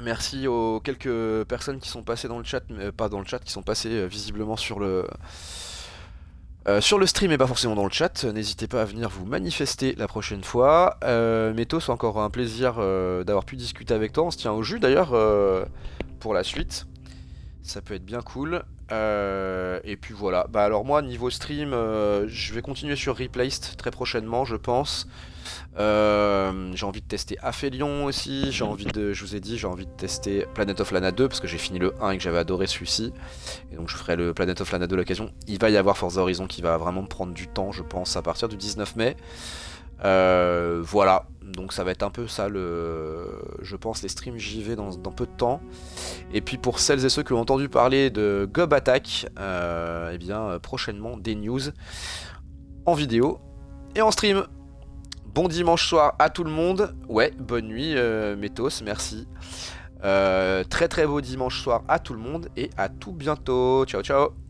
[SPEAKER 1] Merci aux quelques personnes qui sont passées dans le chat, mais pas dans le chat, qui sont passées visiblement sur le stream et pas forcément dans le chat. N'hésitez pas à venir vous manifester la prochaine fois. Métos, encore un plaisir d'avoir pu discuter avec toi. On se tient au jus d'ailleurs pour la suite. Ça peut être bien cool. Et puis voilà. Bah alors moi niveau stream, je vais continuer sur Replaced très prochainement, je pense. J'ai envie de tester Aphelion aussi. J'ai envie de, je vous ai dit, j'ai envie de tester Planet of Lana 2 parce que j'ai fini le 1 et que j'avais adoré celui-ci. Et donc je ferai le Planet of Lana 2 à l'occasion. Il va y avoir Forza Horizon qui va vraiment me prendre du temps, je pense, à partir du 19 mai. Voilà, donc ça va être un peu ça je pense les streams JV dans peu de temps. Et puis pour celles et ceux qui ont entendu parler de Gob Attack, eh bien prochainement des news en vidéo et en stream. Bon dimanche soir à tout le monde. Ouais, bonne nuit Métos, merci. Très beau dimanche soir à tout le monde et à tout bientôt. Ciao ciao.